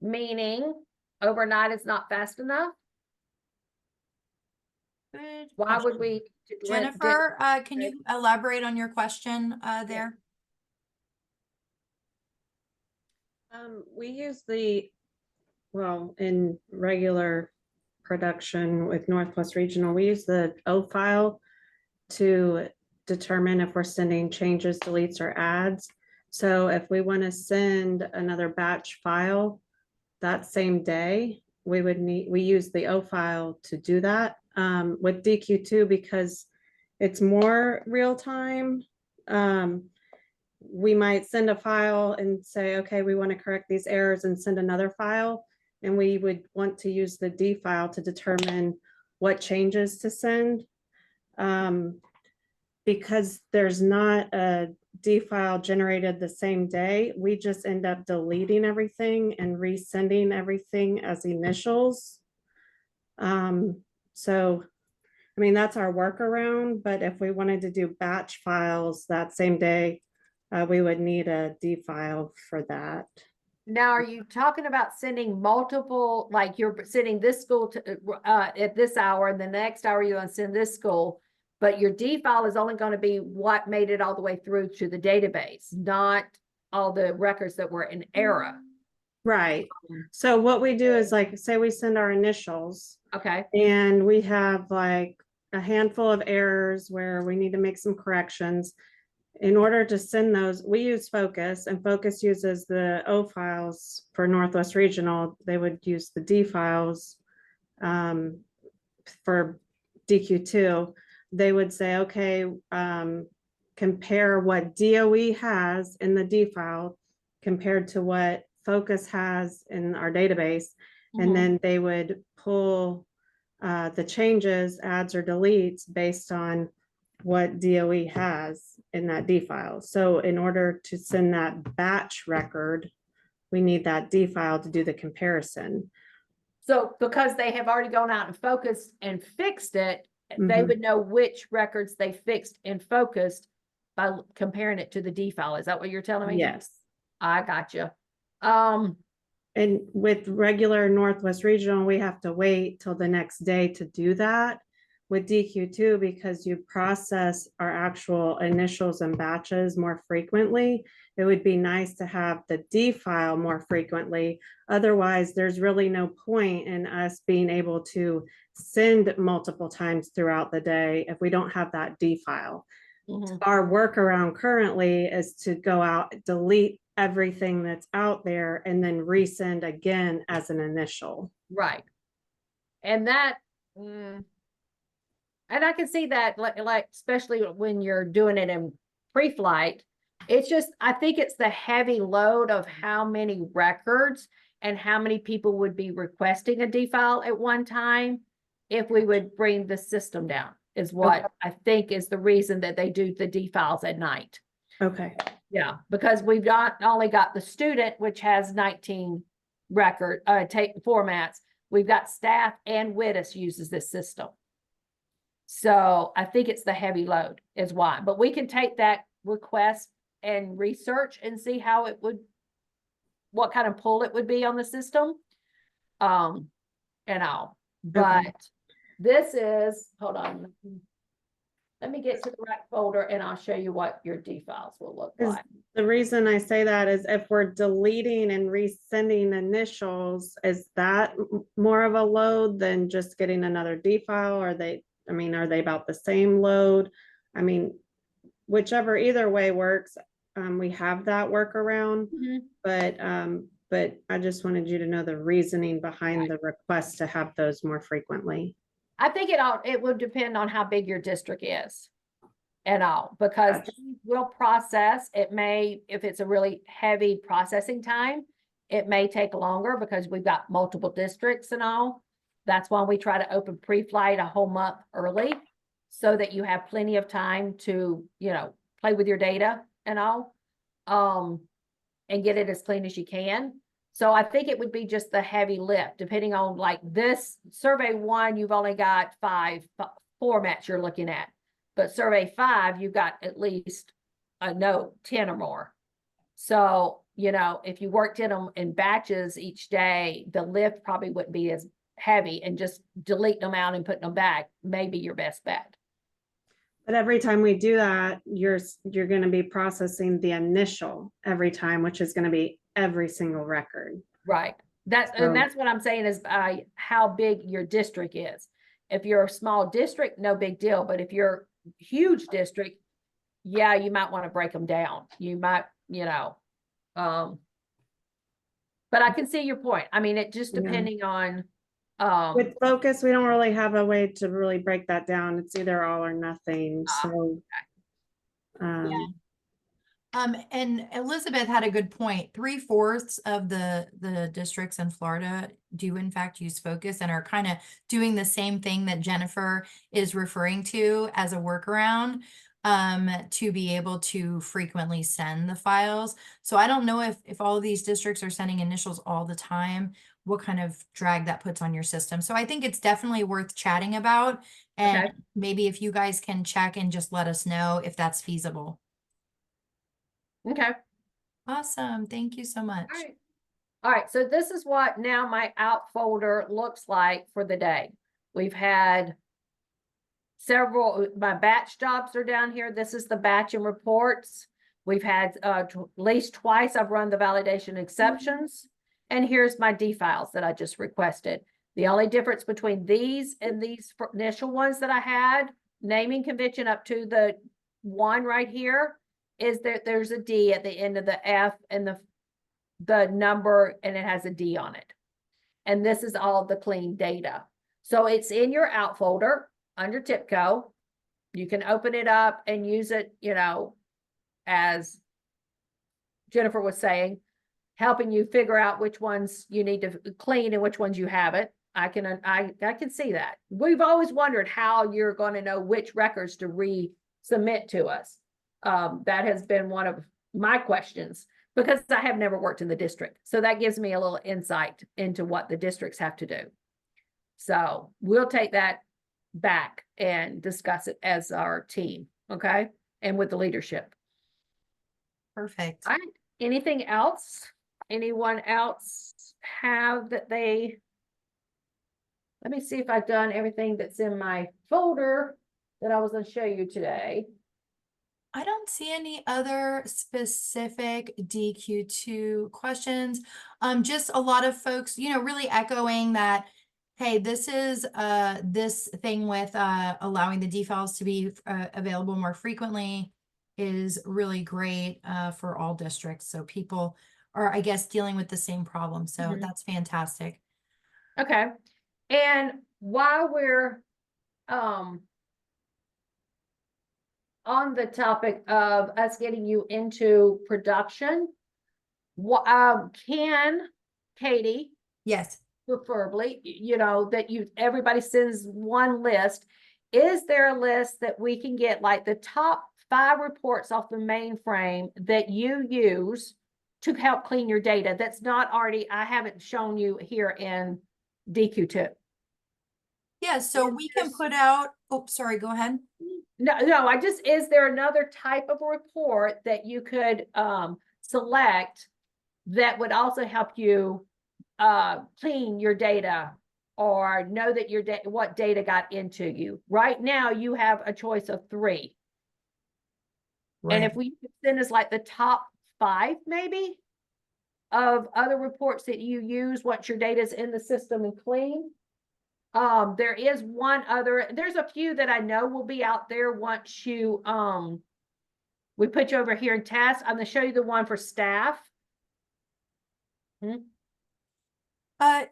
Meaning overnight is not fast enough? Good Why would question. we? Jennifer, can you elaborate on your question there? We use in regular production with Northwest Regional, we use the O file to determine if we're sending changes, deletes, or adds. So if we want to send another batch file that same day, we use the O file to do that. With DQ2, because it's more real time, we might send a file and say, okay, we want to correct these errors and send another file. And we would want to use the D file to determine what changes to send. Because there's not a D file generated the same day, we just end up deleting everything and resending everything as initials. So, I mean, that's our workaround, but if we wanted to do batch files that same day, we would need a D file for that. Now, are you talking about sending multiple, like you're sending this school to at this hour, and the next hour you're going to send this school, but your D file is only going to be what made it all the way through to the database, not all the records that were in error. Right. So what we do is, like, say we send our initials. Okay. And we have like a handful of errors where we need to make some corrections. In order to send those, we use Focus, and Focus uses the O files for Northwest Regional. They would use the D files for DQ2. They would say, okay, compare what DOE has in the D file compared to what Focus has in our database. And then they would pull the changes, adds or deletes based on what DOE has in that D file. So in order to send that batch record, we need that D file to do the comparison. So because they have already gone out and focused and fixed it, they would know which records they fixed and focused by comparing it to the D file. Is that what you're telling me? Yes. I got you. And with regular Northwest Regional, we have to wait till the next day to do that. with DQ2, because you process our actual initials and batches more frequently, it would be nice to have the D file more frequently. Otherwise, there's really no point in us being able to send multiple times throughout the day if we don't have that D file. Mhm. Our workaround currently is to go out, delete everything that's out there, and then resend again as an initial. Right. And that, and I can see that, like, especially when you're doing it in pre-flight, it's just, I think it's the heavy load of how many records and how many people would be requesting a D file at one time if we would bring the system down, is what I think is the reason that they do the D files at night. Okay. Yeah, because we've not only got the student, which has 19 record tape formats, we've got staff and WITIS uses this system. So I think it's the heavy load is why, but we can take that request and research and see how it would, what kind of pull it would be on the system. And all, but this is, hold on. Let me get to the right folder and I'll show you what your D files will look like. The reason I say that is if we're deleting and resending initials, is that more of a load than just getting another D file? Are they, I mean, are they about the same load? I mean, whichever, either way works. We have that workaround, but I just wanted you to know the reasoning behind the request to have those more frequently. I think it would depend on how big your district is and all, because we'll process, it may, if it's a really heavy processing time, it may take longer because we've got multiple districts and all. That's why we try to open pre-flight a whole month early so that you have plenty of time to, you know, play with your data and all, and get it as clean as you can. So I think it would be just the heavy lift, depending on, like, this survey 1, you've only got 5 formats you're looking at, but survey 5, you've got at least 10 or more. So, you know, if you worked in them in batches each day, the lift probably wouldn't be as heavy, and just deleting them out and putting them back may be your best bet. But every time we do that, you're going to be processing the initial every time, which is going to be every single record. Right. And that's what I'm saying is how big your district is. If you're a small district, no big deal. But if you're a huge district, yeah, you might want to break them down. You might, you know, but I can see your point. I mean, it just depending on. With focus, we don't really have a way to really break that down. It's either all or nothing. So, and Elizabeth had a good point. 3/4 of the districts in Florida do in fact use focus and are kind of doing the same thing that Jennifer is referring to as a workaround, to be able to frequently send the files. So I don't know if all of these districts are sending initials all the time, what kind of drag that puts on your system. So I think it's definitely worth chatting about. And maybe if you guys can check and just let us know if that's feasible. Okay. Awesome. Thank you so much. All right. All right. So this is what now my out folder looks like for the day. We've had several, my batch jobs are down here. This is the batch and reports. We've had at least twice I've run the validation exceptions. And here's my D files that I just requested. The only difference between these and these initial ones that I had, naming convention up to the 1 right here, is that there's a D at the end of the F and the number, and it has a D on it. And this is all the clean data. So it's in your out folder under TIPCO. You can open it up and use it, you know, as Jennifer was saying, helping you figure out which ones you need to clean and which ones you haven't. I can see that. We've always wondered how you're going to know which records to resubmit to us. That has been one of my questions because I have never worked in the district. So that gives me a little insight into what the districts have to do. So we'll take that back and discuss it as our team. Okay. And with the leadership. Perfect. All right. Anything else? Anyone else have that Let me see if I've done everything that's in my folder that I was gonna show you today. I don't see any other specific DQ2 questions. Just a lot of folks, really echoing that, hey, this is this thing with allowing the defaults to be available more frequently is really great for all districts. So people are, I guess, dealing with the same problem. So Mhm. that's fantastic. Okay, and while we're on the topic of us getting you into production, can Katie, Yes. preferably, that everybody sends one list. Is there a list that we can get like the top 5 reports off the mainframe that you use to help clean your data that's not already, I haven't shown you here in DQ2? Yeah, so we can put out, oh, sorry, go ahead. No, is there another type of report that you could select that would also help you clean your data or know that what data got into you? Right now, you have a choice of 3. And if we could send us like the top 5, maybe, of other reports that you use once your data is in the system and clean. There is one other, there's a few that I know will be out there once you, we put you over here in task. I'm gonna show you the one for staff.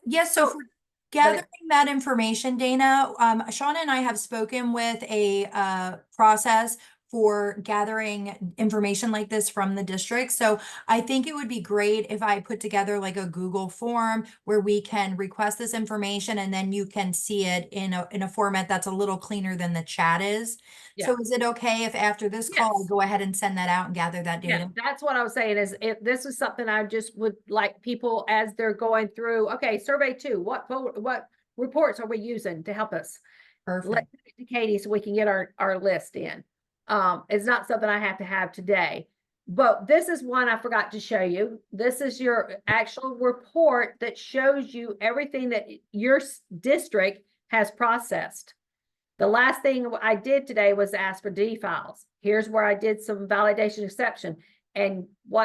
Yes, so So- for gathering that information, Dana, Shauna and I have spoken with a process for gathering information like this from the district. So I think it would be great if I put together like a Google form where we can request this information and then you can see it in a format that's a little cleaner than the chat is. So Yeah. is it okay if after this call, I Yes. go ahead and send that out and gather that Yeah, data? that's what I was saying is if this is something I just would like people as they're going through, okay, survey 2, what reports are we using to help us? Perfect. Let's send it to Katie so we can get our list in. It's not something I have to have today, but this is one I forgot to show you. This is your actual report that shows you everything that your district has processed. The last thing I did today was ask for D files. Here's where I did some validation exception. And I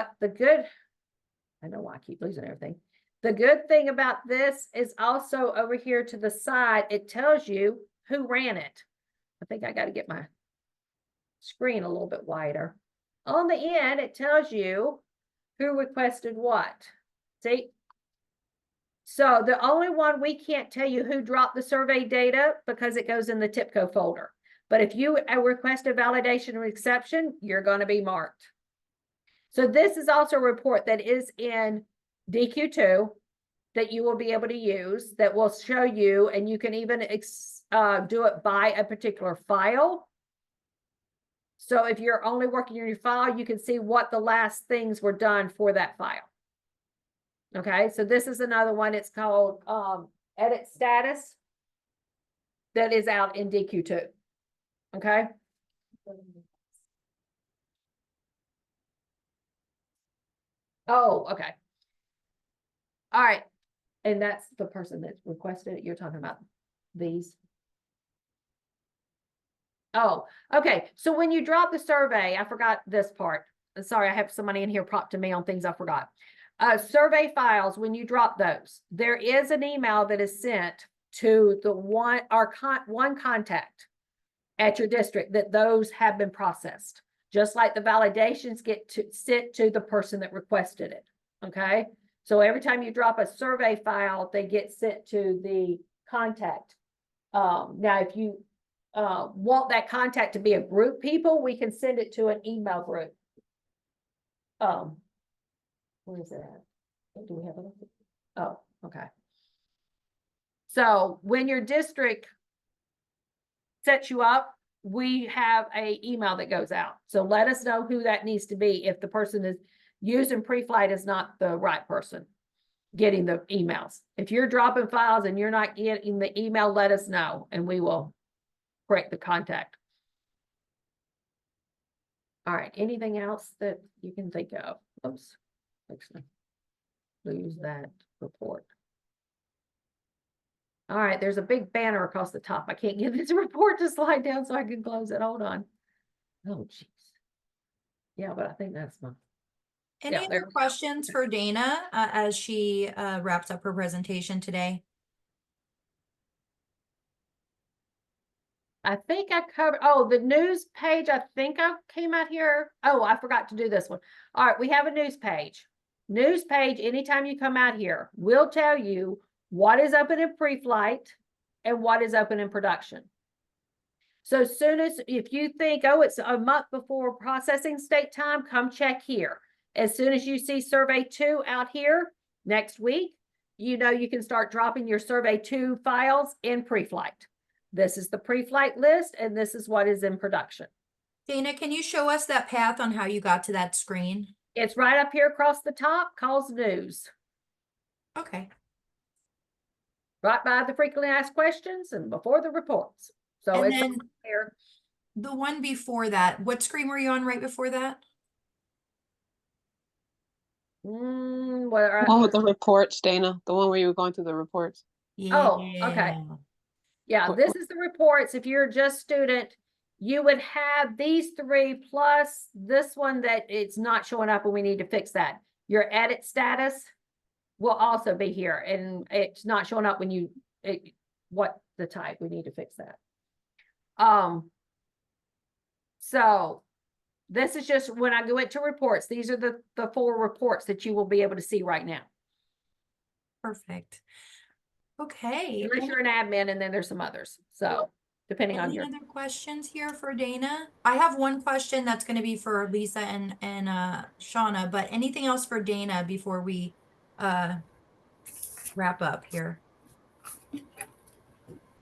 know why I keep losing everything. The good thing about this is also over here to the side, it tells you who ran it. I think I got to get my screen a little bit wider. On the end, it tells you who requested what. See? So the only one we can't tell you who dropped the survey data because it goes in the TIPCO folder. But if you request a validation or exception, you're going to be marked. So this is also a report that is in DQ2 that you will be able to use that will show you, and you can even do it by a particular file. So if you're only working on your file, you can see what the last things were done for that file. Okay, so this is another one. It's called edit status that is out in DQ2. Okay. Oh, okay. All right. And that's the person that requested it. You're talking about these. Oh, okay. So when you drop the survey, I forgot this part. Sorry, I have somebody in here prompting me on things I forgot. Survey files, when you drop those, there is an email that is sent to the one contact at your district that those have been processed, just like the validations get sent to the person that requested it. Okay, so every time you drop a survey file, they get sent to the contact. Now, if you want that contact to be a group people, we can send it to an email group. Where is it at? Do we have it? Oh, okay. So when your district sets you up, we have a email that goes out. So let us know who that needs to be if the person is using pre-flight is not the right person getting the emails. If you're dropping files and you're not getting the email, let us know and we will correct the contact. All right, anything else that you can think of? Oops, lose that report. All right, there's a big banner across the top. I can't get this report to slide down so I can close it. Hold on. Oh, jeez. Yeah, but I think that's my. Any Yeah, there other we go. questions for Dana as she wraps up her presentation today? I think I covered, oh, the news page, I think I came out here. Oh, I forgot to do this one. All right, we have a news page. News page, anytime you come out here, will tell you what is open in pre-flight and what is open in production. So as soon as, if you think, oh, it's a month before processing state time, come check here. As soon as you see survey 2 out here next week, you know you can start dropping your survey 2 files in pre-flight. This is the pre-flight list, and this is what is in production. Dana, can you show us that path on how you got to that screen? It's right up here across the top, calls news. Okay. Right by the frequently asked questions and before the reports. So And it's then there. the one before that, what screen were you on right before that? Where One with the reports, Dana, the one where you were going through the reports. Oh, okay. Yeah, this is the reports. If you're just student, you would have these 3 plus this one that it's not showing up and we need to fix that. Your edit status will also be here and it's not showing up when you, what the type, we need to fix that. So this is just when I go into reports, these are the 4 reports that you will be able to see right now. Perfect. Okay. Unless you're an admin and then there's some others. So depending on Any your. other questions here for Dana? I have one question that's going to be for Lisa and Shauna, but anything else for Dana before we wrap up here?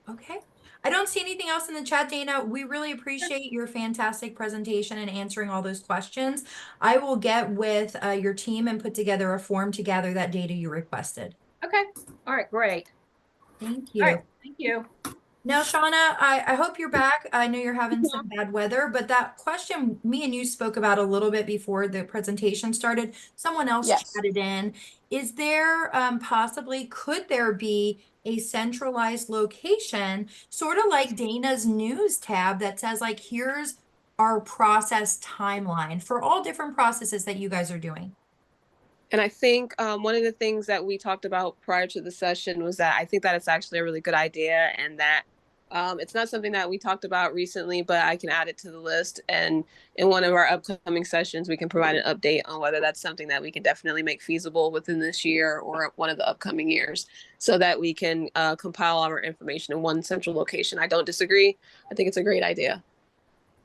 Okay. I don't see anything else in the chat, Dana. We really appreciate your fantastic presentation and answering all those questions. I will get with your team and put together a form to gather that data you requested. Okay. All right, great. Thank All you. right, thank you. Now, Shauna, I hope you're back. I know you're having some bad weather, but that question me and you spoke about a little bit before the presentation started. Someone else Yes. chatted in. Is there could there be a centralized location, sort of like Dana's news tab that says like, here's our process timeline for all different processes that you guys are doing? And I think one of the things that we talked about prior to the session was that I think that it's actually a really good idea and that it's not something that we talked about recently, but I can add it to the list. And in one of our upcoming sessions, we can provide an update on whether that's something that we can definitely make feasible within this year or one of the upcoming years so that we can compile our information in one central location. I don't disagree. I think it's a great idea.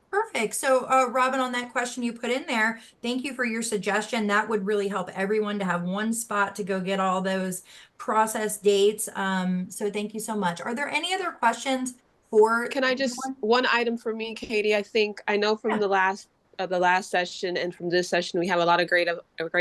Perfect. So, Robin, on that question you put in there, thank you for your suggestion. That would really help everyone to have one spot to go get all those process dates. So thank you so much. Are there any other questions for Can I just, everyone? one item for me, Katie? I know from the last session and from this session, we have a lot of great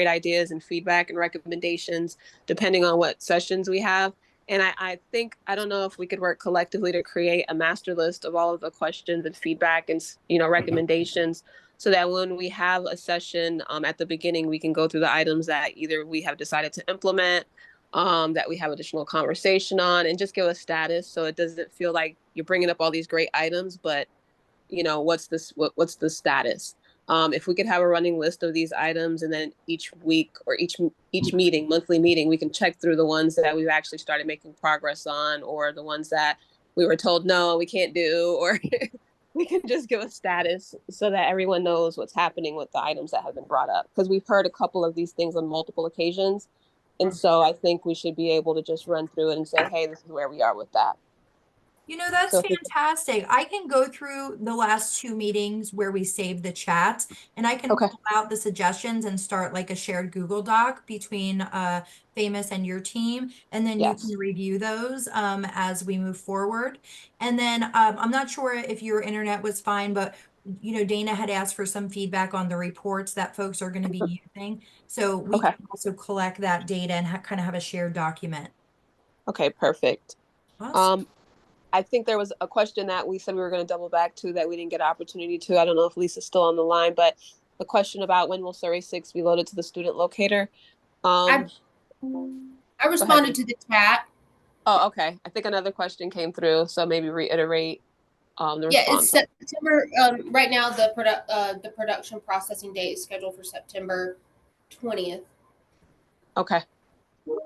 ideas and feedback and recommendations, depending on what sessions we have. And I think, I don't know if we could work collectively to create a master list of all of the questions and feedback and, recommendations so that when we have a session at the beginning, we can go through the items that either we have decided to implement, that we have additional conversation on, and just give a status so it doesn't feel like you're bringing up all these great items, but what's the status? If we could have a running list of these items and then each week or each monthly meeting, we can check through the ones that we've actually started making progress on or the ones that we were told, no, we can't do, or we can just give a status so that everyone knows what's happening with the items that have been brought up. Because we've heard a couple of these things on multiple occasions. And so I think we should be able to just run through it and say, hey, this is where we are with that. That's So fantastic. I can go through the last 2 meetings where we saved the chats and I can Okay. pull out the suggestions and start like a shared Google Doc between Famous and your team. And then Yes. you can review those as we move forward. And then I'm not sure if your internet was fine, but Dana had asked for some feedback on the reports that folks are going to be using. So we Okay. can also collect that data and kind of have a shared document. Okay, perfect. Awesome. I think there was a question that we said we were going to double back to that we didn't get an opportunity to. I don't know if Lisa's still on the line, but the question about when will Survey 6 be loaded to the student locator? I responded to the chat. Oh, okay. I think another question came through, so maybe reiterate the Yeah, it's response. September. Right now, the production processing date is scheduled for September 20th. Okay.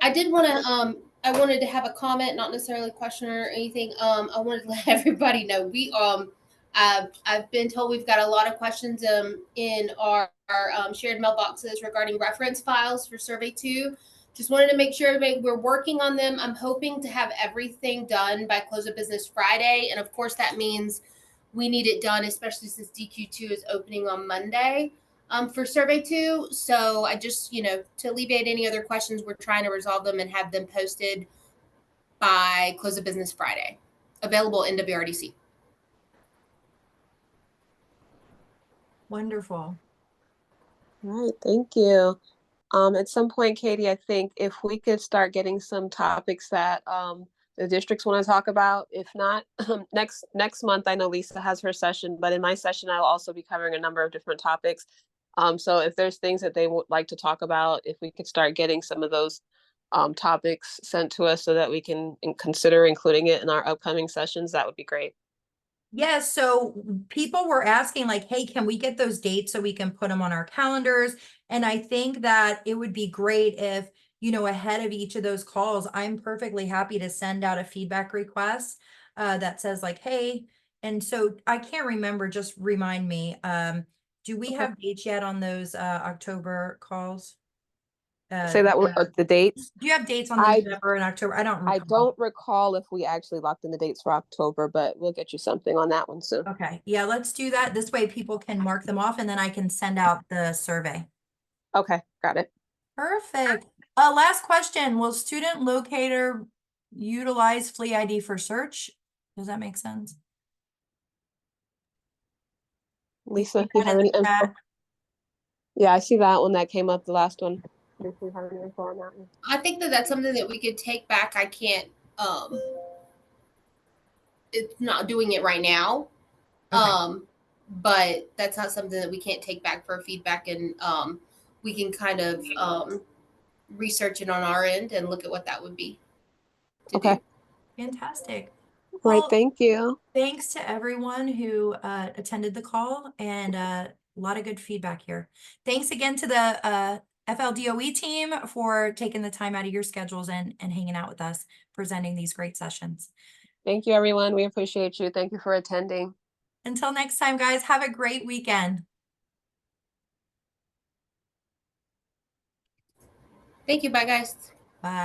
I did want to I wanted to have a comment, not necessarily a question or anything. I wanted to let everybody know I've been told we've got a lot of questions in our shared mailboxes regarding reference files for survey 2. Just wanted to make sure everybody, we're working on them. I'm hoping to have everything done by close of business Friday, and of course that means we need it done, especially since DQ2 is opening on Monday. For survey 2. So I just, to alleviate any other questions, we're trying to resolve them and have them posted by close of business Friday. Available in WRDC. Wonderful. All right, thank you. At some point, Katie, I think if we could start getting some topics that the districts want to talk about. If not, next month, I know Lisa has her session, but in my session, I'll also be covering a number of different topics. So if there's things that they would like to talk about, if we could start getting some of those topics sent to us so that we can consider including it in our upcoming sessions, that would be great. Yes, so people were asking like, hey, can we get those dates so we can put them on our calendars? And I think that it would be great if, ahead of each of those calls, I'm perfectly happy to send out a feedback request that says like, hey, and so I can't remember, just remind me, do we have dates yet on those October calls? Say that the dates. Do you have dates on the November and October? I don't recall. I don't recall if we actually locked in the dates for October, but we'll get you something on that one soon. Okay, yeah, let's do that. This way people can mark them off and then I can send out the survey. Okay, got it. Perfect. Last question. Will student locator utilize FLE ID for search? Does that make sense? Lisa, if you have any info. Yeah, I see that one that came up, the last one. If you have any info on that one. I think that that's something that we could take back. I can't, it's not doing it right now. Okay. But that's not something that we can't take back for feedback, and we can kind of research it on our end and look at what that would be. Okay. Fantastic. Right, Well, thank you. thanks to everyone who attended the call and a lot of good feedback here. Thanks again to the FLDOE team for taking the time out of your schedules and hanging out with us, presenting these great sessions. Thank you, everyone. We appreciate you. Thank you for attending. Until next time, guys, have a great weekend. Thank you. Bye, guys. Bye.